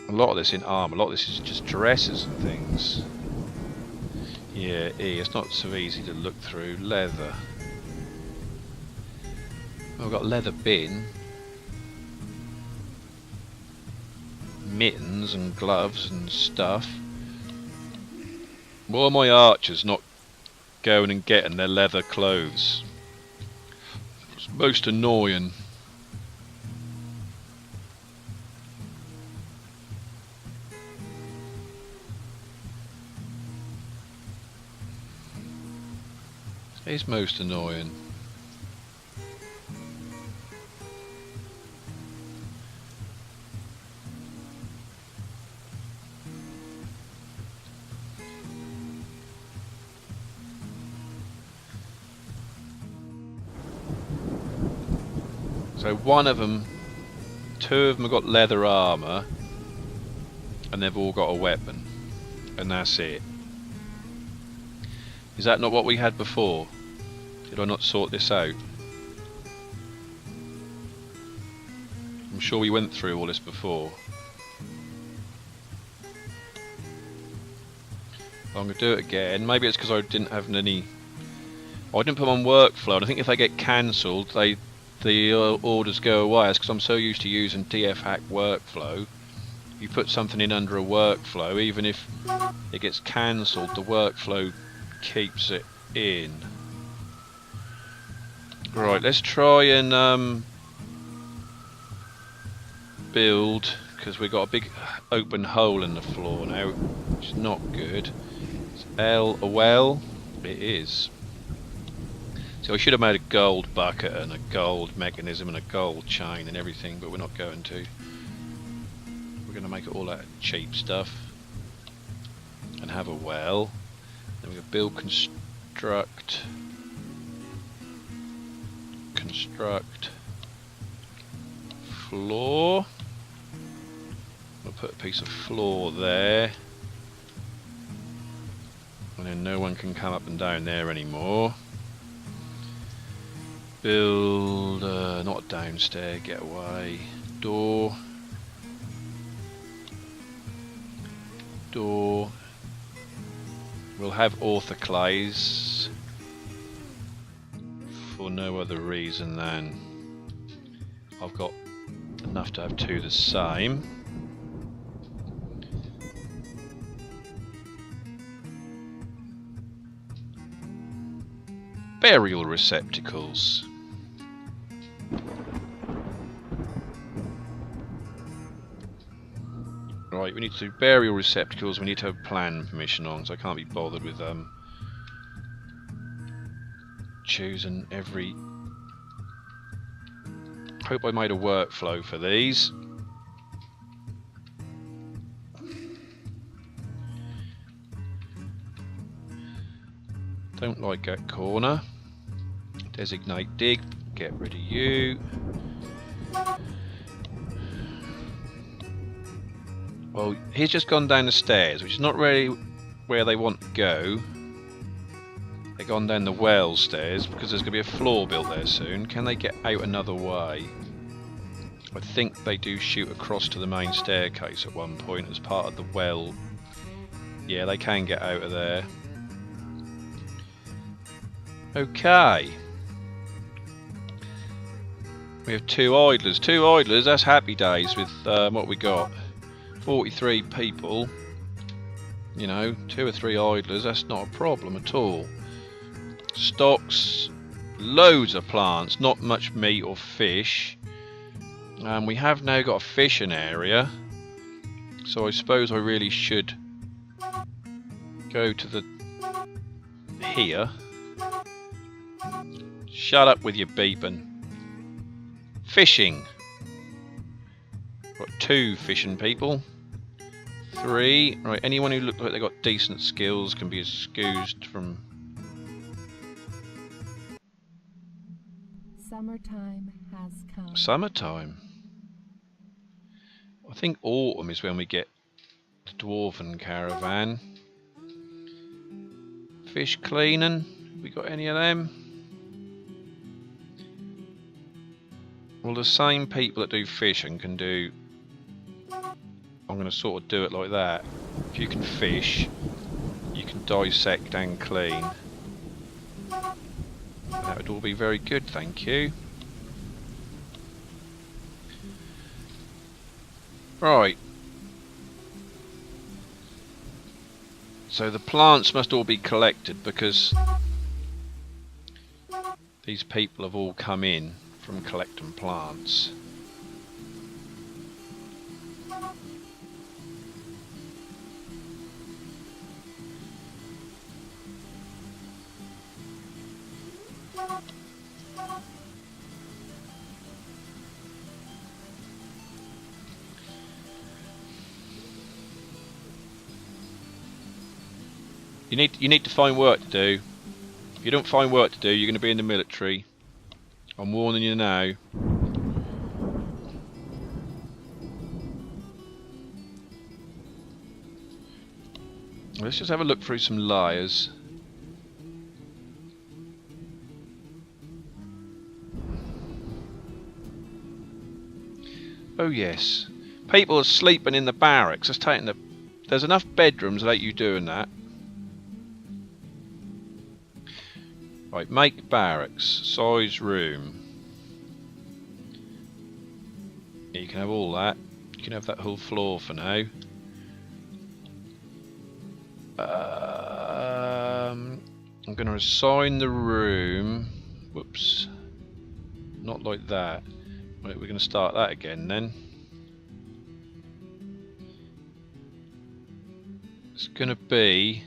A lot of this in armour. A lot of this is just dresses and things. Yeah, E. It's not so easy to look through. Leather. Oh, we've got leather bin. Mittens and gloves and stuff. Why are my archers not going and getting their leather clothes? It's most annoying. It's most annoying. So one of them, two of them have got leather armour, and they've all got a weapon, and that's it. Is that not what we had before? Did I not sort this out? I'm sure we went through all this before. I'm going to do it again. Maybe it's because I didn't have any... I didn't put them on workflow, and I think if they get cancelled, the orders go away. It's because I'm so used to using DF hack workflow. You put something in under a workflow, even if it gets cancelled, the workflow keeps it in. Right, let's try and build, because we've got a big open hole in the floor now, which is not good. Is L a well? It is. So I should have made a gold bucket and a gold mechanism and a gold chain and everything, but we're not going to. We're going to make it all out of cheap stuff and have a well. Then we're going to build, construct, floor. We'll put a piece of floor there, and then no one can come up and down there anymore. Build, not a downstairs, get away. Door. Door. We'll have orthoclase for no other reason than I've got enough to have two the same. Burial receptacles. Right, we need to do burial receptacles. We need to have plan permission on, so I can't be bothered with choosing every... Hope I made a workflow for these. Don't like that corner. Designate dig. Get rid of you. Well, he's just gone down the stairs, which is not really where they want to go. They've gone down the well stairs because there's going to be a floor built there soon. Can they get out another way? I think they do shoot across to the main staircase at one point as part of the well. Yeah, they can get out of there. Okay. We have two idlers. Two idlers, that's happy days with what we got. 43 people. You know, 2 or 3 idlers, that's not a problem at all. Stocks, loads of plants, not much meat or fish. We have now got a fishing area. So I suppose I really should go to the... here. Shut up with your beeping. Fishing. Got 2 fishing people. 3. Right, anyone who looks like they've got decent skills can be excused from... Summertime has come. Summertime. I think autumn is when we get the dwarven caravan. Fish cleaning. We got any of them? Well, the same people that do fishing can do. I'm going to sort of do it like that. If you can fish, you can dissect and clean. That would all be very good, thank you. Right. So the plants must all be collected because these people have all come in from collecting plants. You need to find work to do. If you don't find work to do, you're going to be in the military. I'm warning you now. Let's just have a look through some liars. Oh yes, people are sleeping in the barracks. There's enough bedrooms without you doing that. Right, make barracks, size room. Yeah, you can have all that. You can have that whole floor for now. I'm going to assign the room. Whoops. Not like that. Right, we're going to start that again then. It's going to be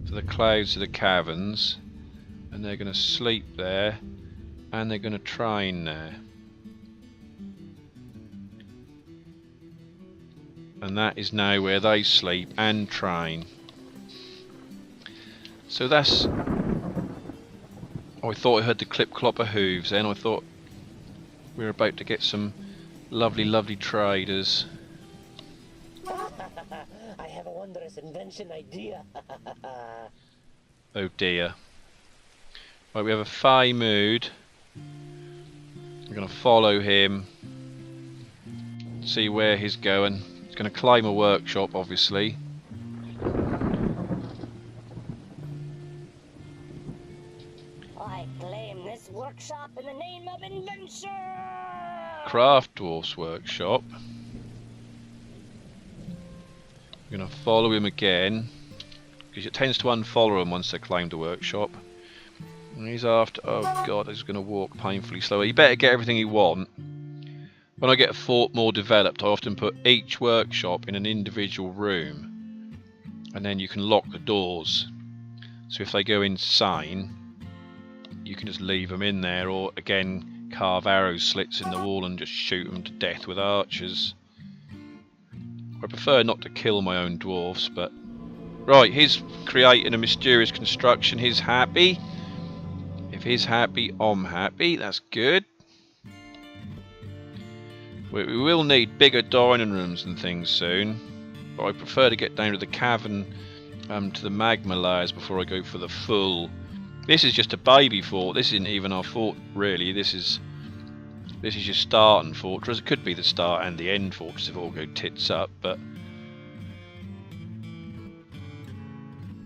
for the clouds of the caverns. And they're going to sleep there, and they're going to train there. And that is now where they sleep and train. So that's... Oh, I thought I heard the clip-clop of hooves then. I thought we were about to get some lovely, lovely traders. I have a wondrous invention idea. Oh dear. Right, we have a Fey mood. We're going to follow him, see where he's going. He's going to claim a workshop, obviously. I claim this workshop in the name of invention. Craft Dwarf's workshop. We're going to follow him again, because it tends to unfollow him once they claim the workshop. And he's after... Oh god, he's going to walk painfully slow. He better get everything he wants. When I get a fort more developed, I often put each workshop in an individual room. And then you can lock the doors. So if they go insane, you can just leave them in there. Or again, carve arrow slits in the wall and just shoot them to death with archers. I prefer not to kill my own dwarfs, but... Right, he's creating a mysterious construction. He's happy. If he's happy, I'm happy. That's good. We will need bigger dining rooms and things soon. But I prefer to get down to the cavern, to the magma layers before I go for the full... This is just a baby fort. This isn't even our fort, really. This is your starting fortress. It could be the start and the end fortress if it all go tits up, but...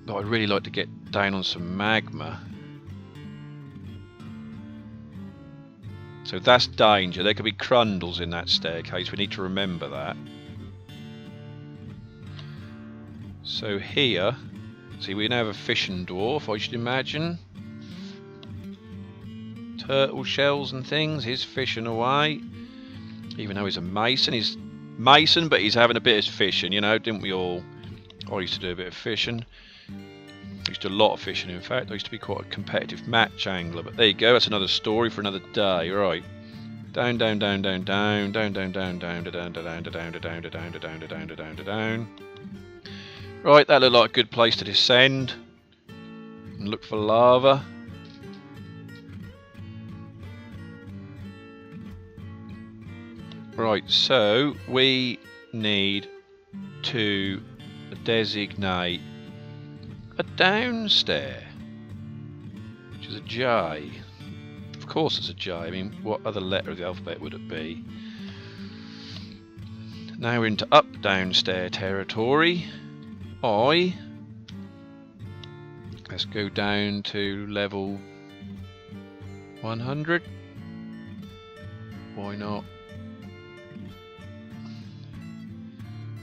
I'd really like to get down on some magma. So that's danger. There could be crundles in that staircase. We need to remember that. So here, see, we now have a fishing dwarf, I should imagine. Turtle shells and things. He's fishing away. Even though he's a mason. He's mason, but he's having a bit of fishing, you know, didn't we all? I used to do a bit of fishing. I used to do a lot of fishing, in fact. I used to be quite a competitive match angler, but there you go. That's another story for another day. Right. Down, down, down, down, down, down, down, down, down, down, down, down, down, down, down, down, down, down, down, down. Right, that looked like a good place to descend and look for lava. Right, so we need to designate a downstair, which is a J. Of course it's a J. I mean, what other letter of the alphabet would it be? Now we're into up downstair territory. I. Let's go down to level 100. Why not?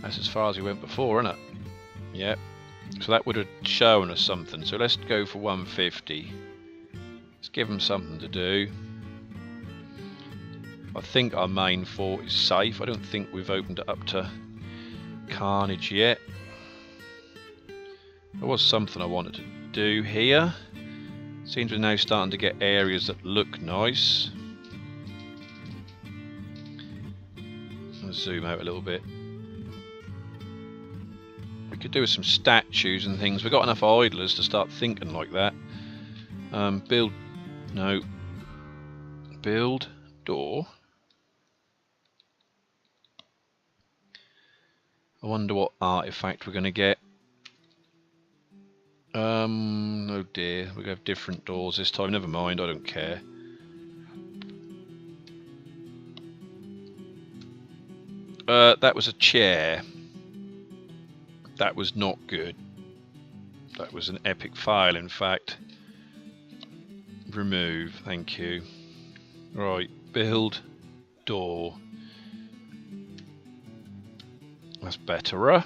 That's as far as we went before, isn't it? Yep. So that would have shown us something. So let's go for 150. Let's give them something to do. I think our main fort is safe. I don't think we've opened it up to carnage yet. There was something I wanted to do here. Seems we're now starting to get areas that look nice. I'll zoom out a little bit. We could do with some statues and things. We've got enough idlers to start thinking like that. Build... No. Build door. I wonder what artifact we're going to get. Oh dear, we're going to have different doors this time. Never mind, I don't care. That was a chair. That was not good. That was an epic fail, in fact. Remove, thank you. Right, build door. That's better.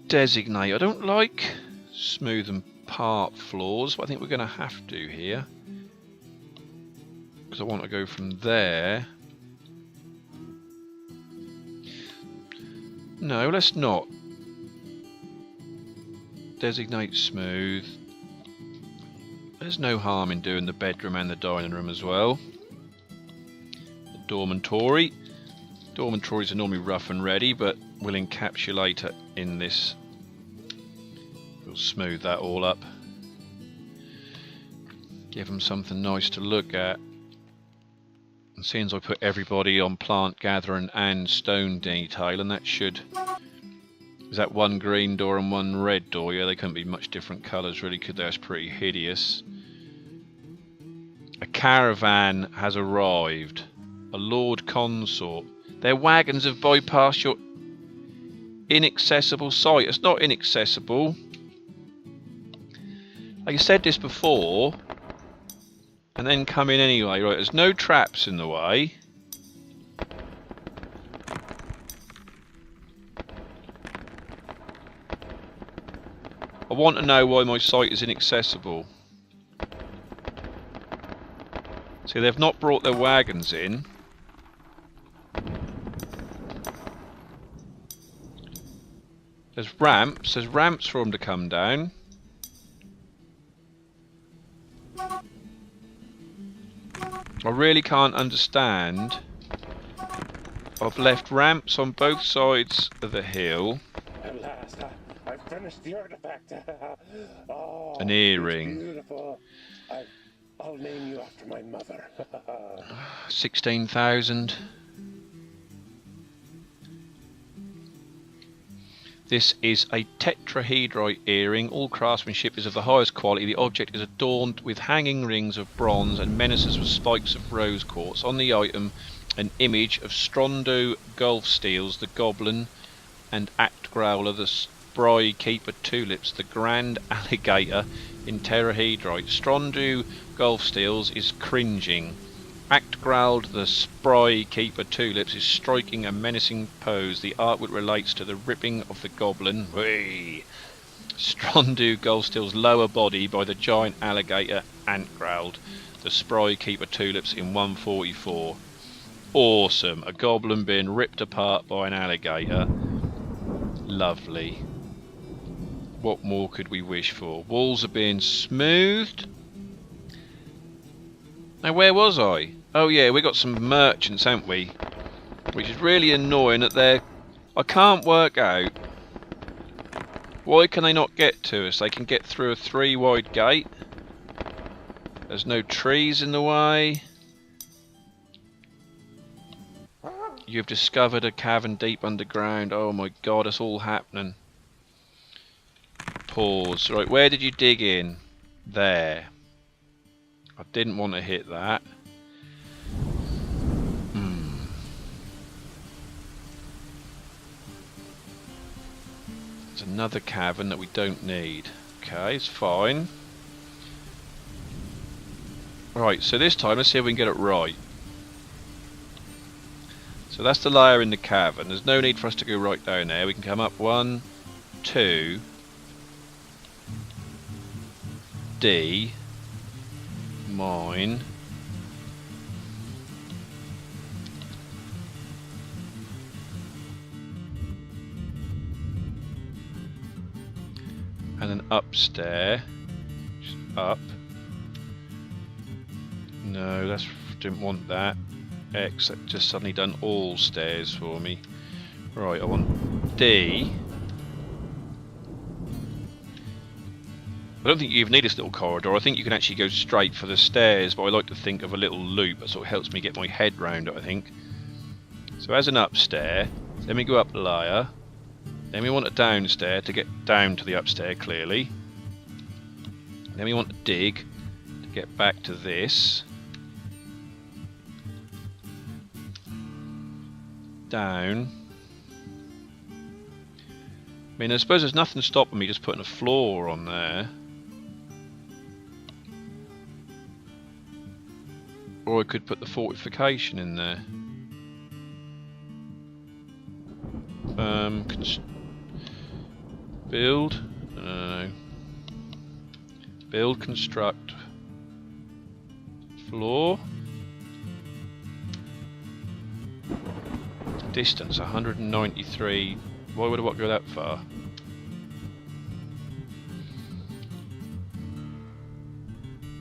Designate. I don't like smooth and part floors, but I think we're going to have to here. Because I want to go from there. No, let's not. Designate smooth. There's no harm in doing the bedroom and the dining room as well. The dormitory. Dormitories are normally rough and ready, but we'll encapsulate it in this. We'll smooth that all up. Give them something nice to look at. And seeing as I put everybody on plant gathering and stone detail, and that should... Is that one green door and one red door? Yeah, they couldn't be much different colours really, could they? That's pretty hideous. A caravan has arrived. A Lord Consort. Their wagons have bypassed your inaccessible site. It's not inaccessible. I said this before, and then come in anyway. Right, there's no traps in the way. I want to know why my site is inaccessible. See, they've not brought their wagons in. There's ramps for them to come down. I really can't understand. I've left ramps on both sides of the hill. At last, I've finished the artifact. Oh, an earring. Beautiful. I'll name you after my mother. 16,000. This is a tetrahedrite earring. All craftsmanship is of the highest quality. The object is adorned with hanging rings of bronze and menaces with spikes of rose quartz. On the item, an image of Strondu Gulfsteels, the Goblin, and Act Growler, the Spry Keeper Tulips, the Grand Alligator in tetrahedrite. Strondu Gulfsteels is cringing. Act Growled, the Spry Keeper Tulips, is striking a menacing pose. The artwork relates to the ripping of the goblin. Whee! Strondu Gulfsteel's lower body by the giant alligator Ant Growled, the Spry Keeper Tulips in 144. Awesome! A goblin being ripped apart by an alligator. Lovely. What more could we wish for? Walls are being smoothed. Now, where was I? Oh yeah, we got some merchants, haven't we? Which is really annoying that they're... I can't work out. Why can they not get to us? They can get through a 3-wide gate. There's no trees in the way. You've discovered a cavern deep underground. Oh my god, it's all happening. Pause. Right, where did you dig in? There. I didn't want to hit that. There's another cavern that we don't need. Okay, it's fine. Right, so this time let's see if we can get it right. So that's the layer in the cavern. There's no need for us to go right down there. We can come up 1, 2, D, mine, and then upstairs, up. No, that's didn't want that. X, that just suddenly done all stairs for me. Right, I want D. I don't think you even need this little corridor. I think you can actually go straight for the stairs, but I like to think of a little loop that sort of helps me get my head round it, I think. So as an upstairs, then we go up the layer. Then we want a downstairs to get down to the upstairs clearly. Then we want to dig to get back to this. Down. I mean, I suppose there's nothing stopping me just putting a floor on there. Or I could put the fortification in there. Build. No. Build, construct. Floor. Distance 193. Why would I want to go that far?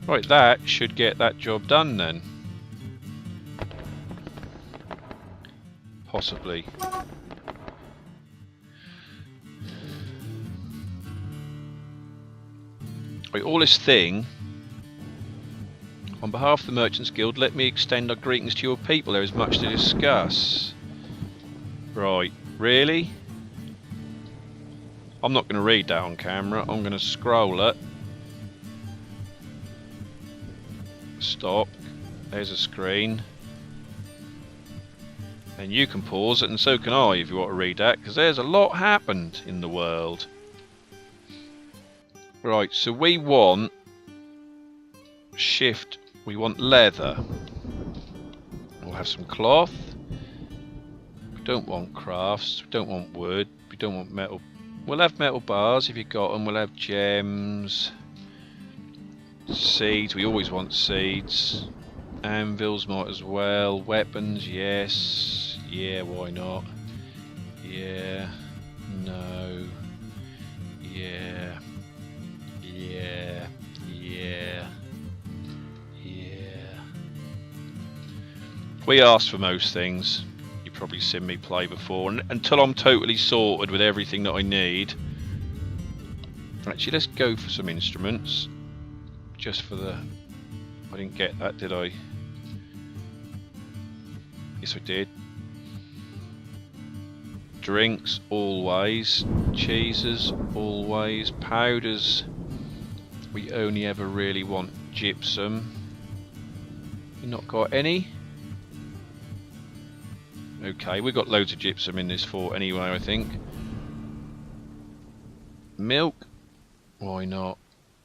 Right, that should get that job done then. Possibly. Right, all this thing. On behalf of the Merchants Guild, let me extend our greetings to your people. There is much to discuss. Right, really? I'm not going to read that on camera. I'm going to scroll it. Stop. There's a screen. And you can pause it, and so can I if you want to read that, because there's a lot happened in the world. Right, so we want shift. We want leather. We'll have some cloth. We don't want crafts. We don't want wood. We don't want metal. We'll have metal bars if you've got them. We'll have gems. Seeds. We always want seeds. Anvils might as well. Weapons, yes. Yeah, why not? Yeah. No. Yeah. Yeah. Yeah. Yeah. We asked for most things. You've probably seen me play before. And until I'm totally sorted with everything that I need. Actually, let's go for some instruments. Just for the... I didn't get that, did I? Yes, I did. Drinks, always. Cheeses, always. Powders, we only ever really want gypsum. You not got any? Okay, we've got loads of gypsum in this fort anyway, I think. Milk? Why not?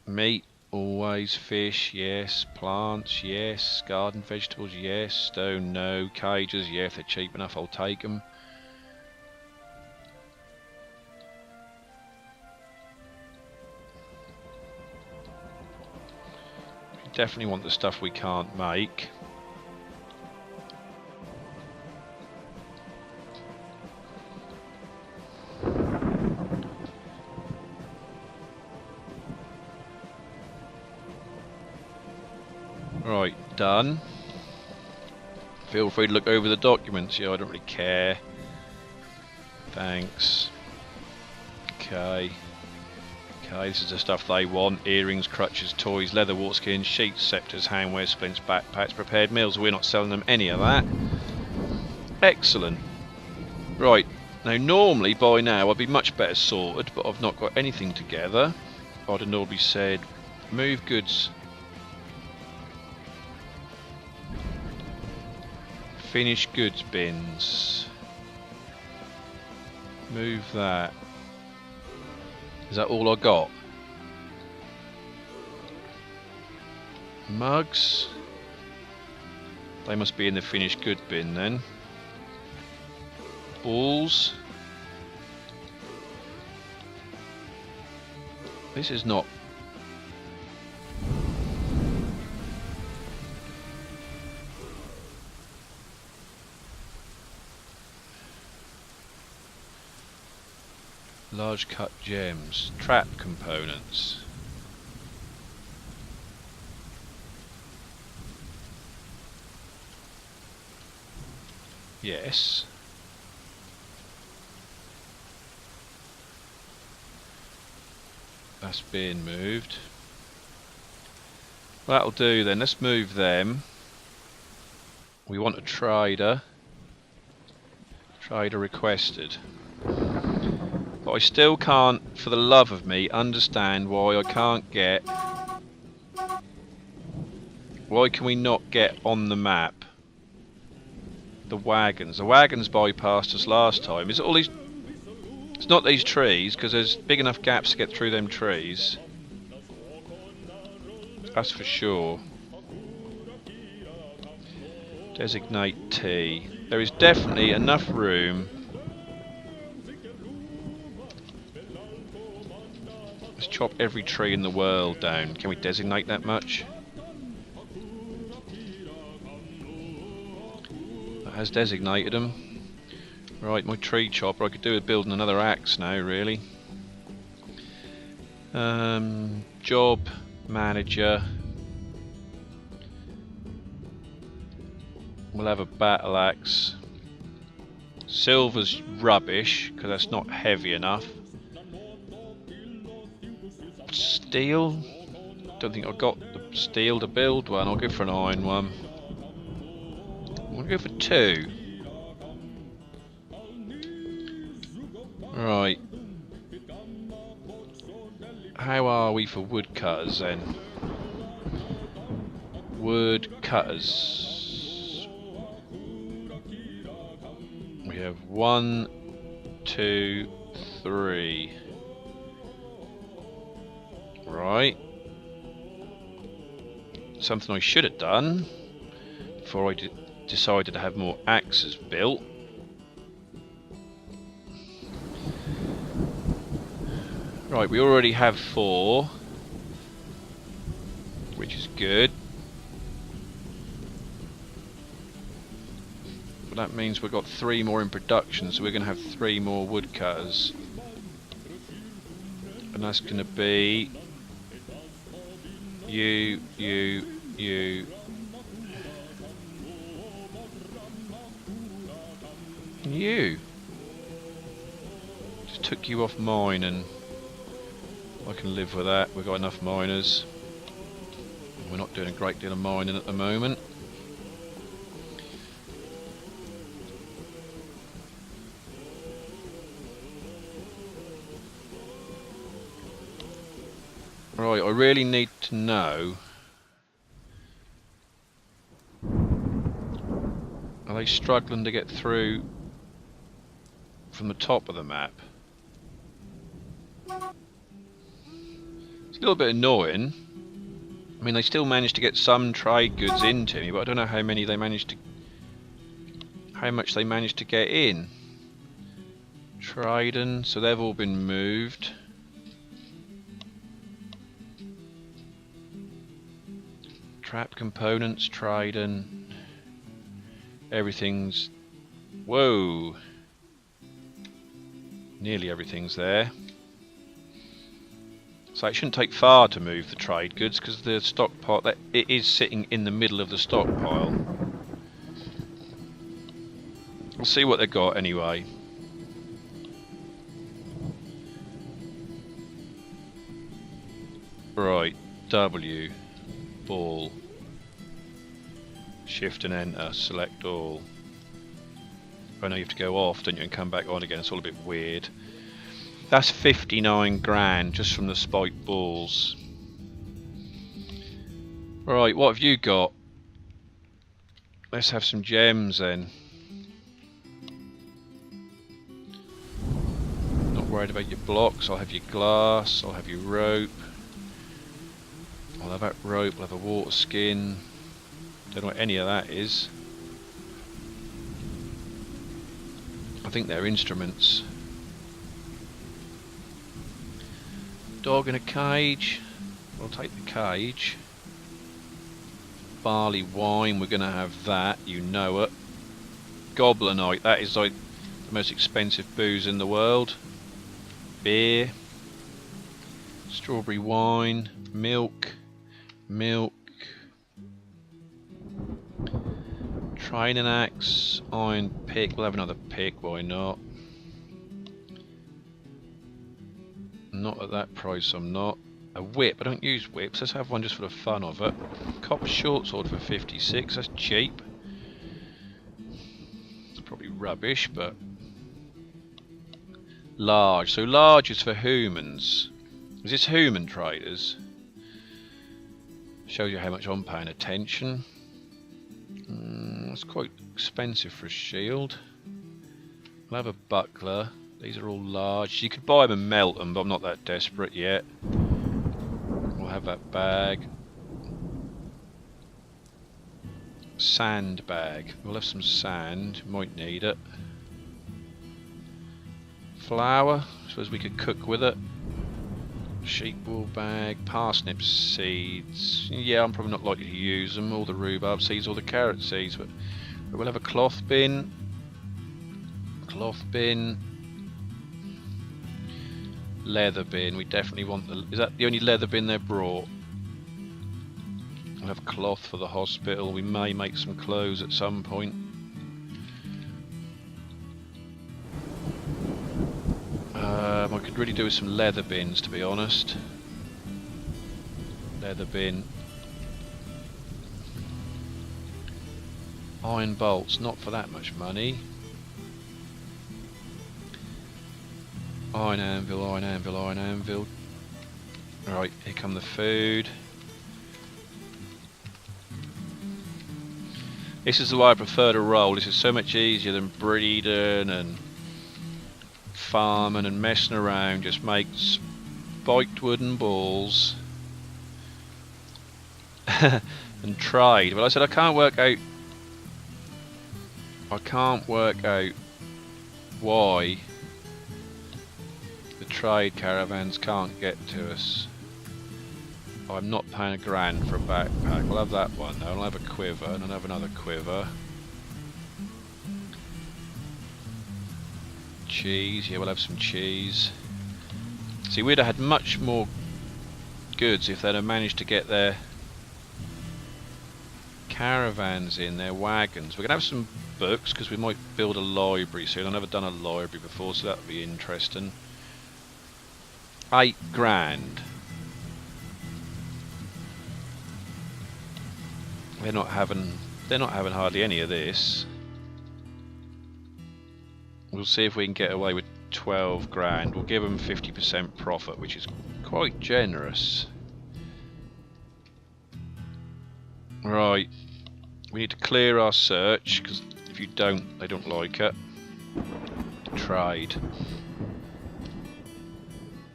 Meat? Always. Fish, yes. Plants, yes. Garden vegetables, yes. Stone, no. Cages, yeah, if they're cheap enough I'll take them. We definitely want the stuff we can't make. Right, done. Feel free to look over the documents. Yeah, I don't really care. Thanks. Okay. Okay, this is the stuff they want. Earrings, crutches, toys, leather, waterskins, sheets, scepters, handwear, splints, backpacks, prepared meals. We're not selling them any of that. Excellent. Right, now normally by now I'd be much better sorted, but I've not got anything together. I'd have normally said, move goods. Finish goods bins. Move that. Is that all I got? Mugs. They must be in the finished good bin then. Balls. This is not. Large cut gems. Trap components. Yes. That's being moved. That'll do then. Let's move them. We want a trader. Trader requested. But I still can't, for the love of me, understand why I can't get... Why can we not get on the map the wagons? The wagons bypassed us last time. Is it all these... It's not these trees, because there's big enough gaps to get through them trees. That's for sure. Designate T. There is definitely enough room. Let's chop every tree in the world down. Can we designate that much? That has designated them. Right, my tree chopper. I could do with building another axe now, really. Job manager. We'll have a battle axe. Silver's rubbish because that's not heavy enough. Steel. Don't think I've got the steel to build one. I'll go for an iron one. I'll go for 2. Right. How are we for woodcutters then? Woodcutters. We have 1, 2, 3. Right. Something I should have done before I decided to have more axes built. Right, we already have 4, which is good. But that means we've got 3 more in production, so we're going to have 3 more woodcutters. And that's going to be you. And you. Just took you off mine and I can live with that. We've got enough miners. We're not doing a great deal of mining at the moment. Right, I really need to know. Are they struggling to get through from the top of the map? It's a little bit annoying. I mean, they still managed to get some trade goods into me, but I don't know how many they managed to... How much they managed to get in. Trading, so they've all been moved. Trap components, trading. Everything's... Whoa! Nearly everything's there. So it shouldn't take far to move the trade goods because the stockpile, that it is sitting in the middle of the stockpile. We'll see what they've got anyway. Right, W, ball, shift and enter, select all. I know you have to go off, don't you, and come back on again. It's all a bit weird. That's 59 grand just from the spiked balls. Right, what have you got? Let's have some gems then. Not worried about your blocks. I'll have your glass. I'll have your rope. I'll have that rope. I'll have a water skin. Don't know what any of that is. I think they're instruments. Dog in a cage. I'll take the cage. Barley wine, we're going to have that, you know it. Goblinite, that is like the most expensive booze in the world. Beer. Strawberry wine. Milk. Milk. Training axe. Iron pick, we'll have another pick, why not? Not at that price, I'm not. A whip, I don't use whips, let's have one just for the fun of it. Copper short sword for 56, that's cheap. It's probably rubbish, but... Large, so large is for humans. Is this human traders? Shows you how much I'm paying attention. It's quite expensive for a shield. I'll have a buckler. These are all large. You could buy them and melt them, but I'm not that desperate yet. We'll have that bag. Sand bag. We'll have some sand. Might need it. Flour. Suppose we could cook with it. Sheep wool bag. Parsnip seeds. Yeah, I'm probably not likely to use them. All the rhubarb seeds, all the carrot seeds. But we'll have a cloth bin. Cloth bin. Leather bin. We definitely want the... Is that the only leather bin they've brought? We'll have cloth for the hospital. We may make some clothes at some point. I could really do with some leather bins, to be honest. Leather bin. Iron bolts, not for that much money. Iron anvil, iron anvil, iron anvil. Right, here come the food. This is the way I prefer to roll. This is so much easier than breeding and farming and messing around. Just make spiked wooden balls and trade. But I said I can't work out why the trade caravans can't get to us. I'm not paying $1 grand for a backpack. We'll have that one though. I'll have a quiver and I'll have another quiver. Cheese, yeah, we'll have some cheese. See, we'd have had much more goods if they'd have managed to get their caravans in, their wagons. We're going to have some books because we might build a library soon. I've never done a library before, so that would be interesting. $8 grand. They're not having hardly any of this. We'll see if we can get away with 12 grand. We'll give them 50% profit, which is quite generous. Right, we need to clear our search, because if you don't, they don't like it. Trade.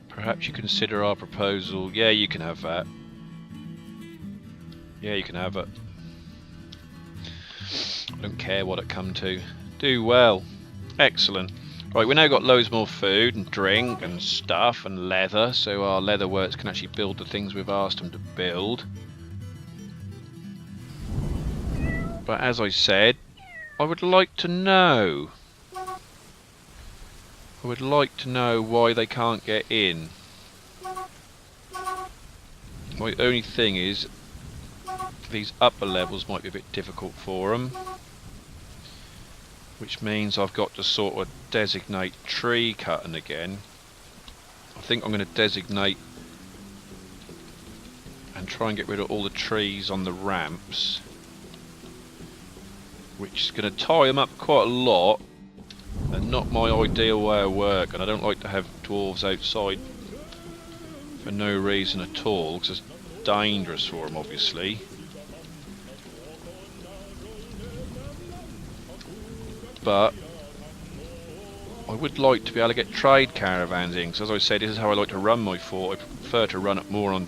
Perhaps you consider our proposal. Yeah, you can have that. Yeah, you can have it. I don't care what it come to. Do well. Excellent. Right, we've now got loads more food and drink and stuff and leather, so our leather works can actually build the things we've asked them to build. But as I said, I would like to know. I would like to know why they can't get in. My only thing is, these upper levels might be a bit difficult for them. Which means I've got to sort of designate tree cutting again. I think I'm going to designate and try and get rid of all the trees on the ramps. Which is going to tie them up quite a lot. They're not my ideal way of work, and I don't like to have dwarves outside for no reason at all, because it's dangerous for them, obviously. But I would like to be able to get trade caravans in, because as I said, this is how I like to run my fort. I prefer to run it more on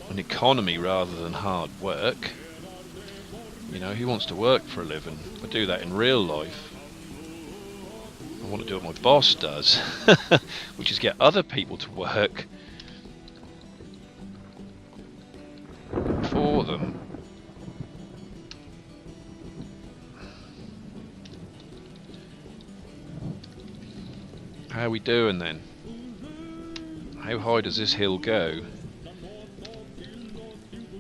an economy rather than hard work. You know, who wants to work for a living? I do that in real life. I want to do what my boss does, which is get other people to work for them. How are we doing then? How high does this hill go?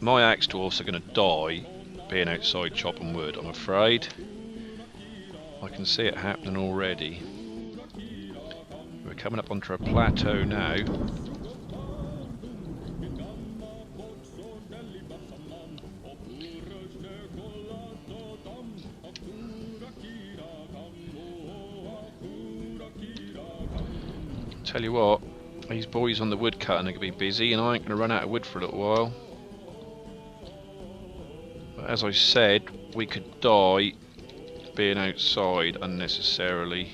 My axe dwarfs are going to die being outside chopping wood, I'm afraid. I can see it happening already. We're coming up onto a plateau now. Tell you what, these boys on the wood cutting are going to be busy, and I ain't going to run out of wood for a little while. But as I said, we could die being outside unnecessarily.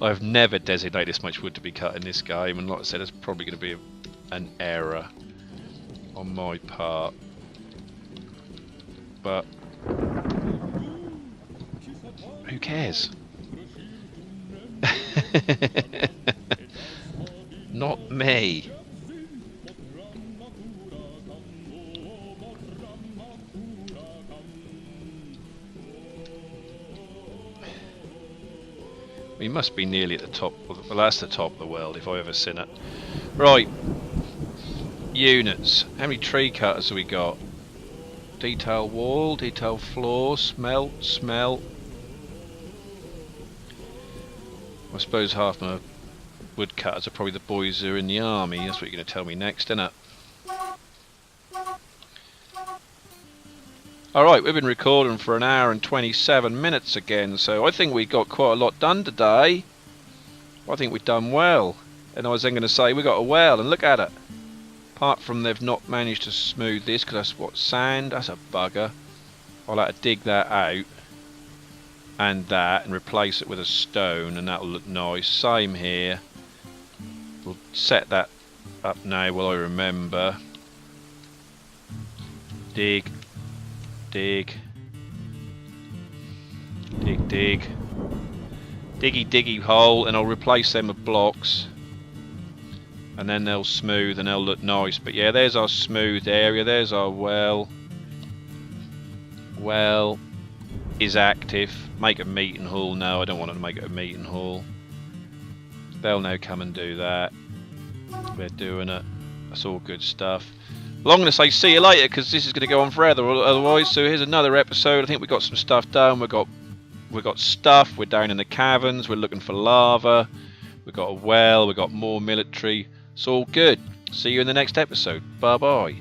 I've never designated this much wood to be cut in this game, and like I said, it's probably going to be an error on my part. But who cares? Not me. We must be nearly at the top. Well, that's the top of the world if I've ever seen it. Right. Units. How many tree cutters have we got? Detail wall, detail floor, smelt. I suppose half my woodcutters are probably the boys who are in the army. That's what you're going to tell me next, isn't it? Alright, we've been recording for 1 hour and 27 minutes again, so I think we got quite a lot done today. I think we've done well. And I was then going to say, we got a well, and look at it. Apart from they've not managed to smooth this, because that's what, sand? That's a bugger. I'll have to dig that out. And that, and replace it with a stone, and that'll look nice. Same here. We'll set that up now while I remember. Dig. Dig. Dig. Diggy hole, and I'll replace them with blocks. And then they'll smooth and they'll look nice. But yeah, there's our smooth area. There's our well. Well is active. Make a meeting hall. No, I don't want to make it a meeting hall. They'll now come and do that. We're doing it. That's all good stuff. Well, I'm going to say see you later, because this is going to go on forever otherwise. So here's another episode. I think we got some stuff done. We got stuff. We're down in the caverns. We're looking for lava. We got a well. We got more military. It's all good. See you in the next episode. Bye bye.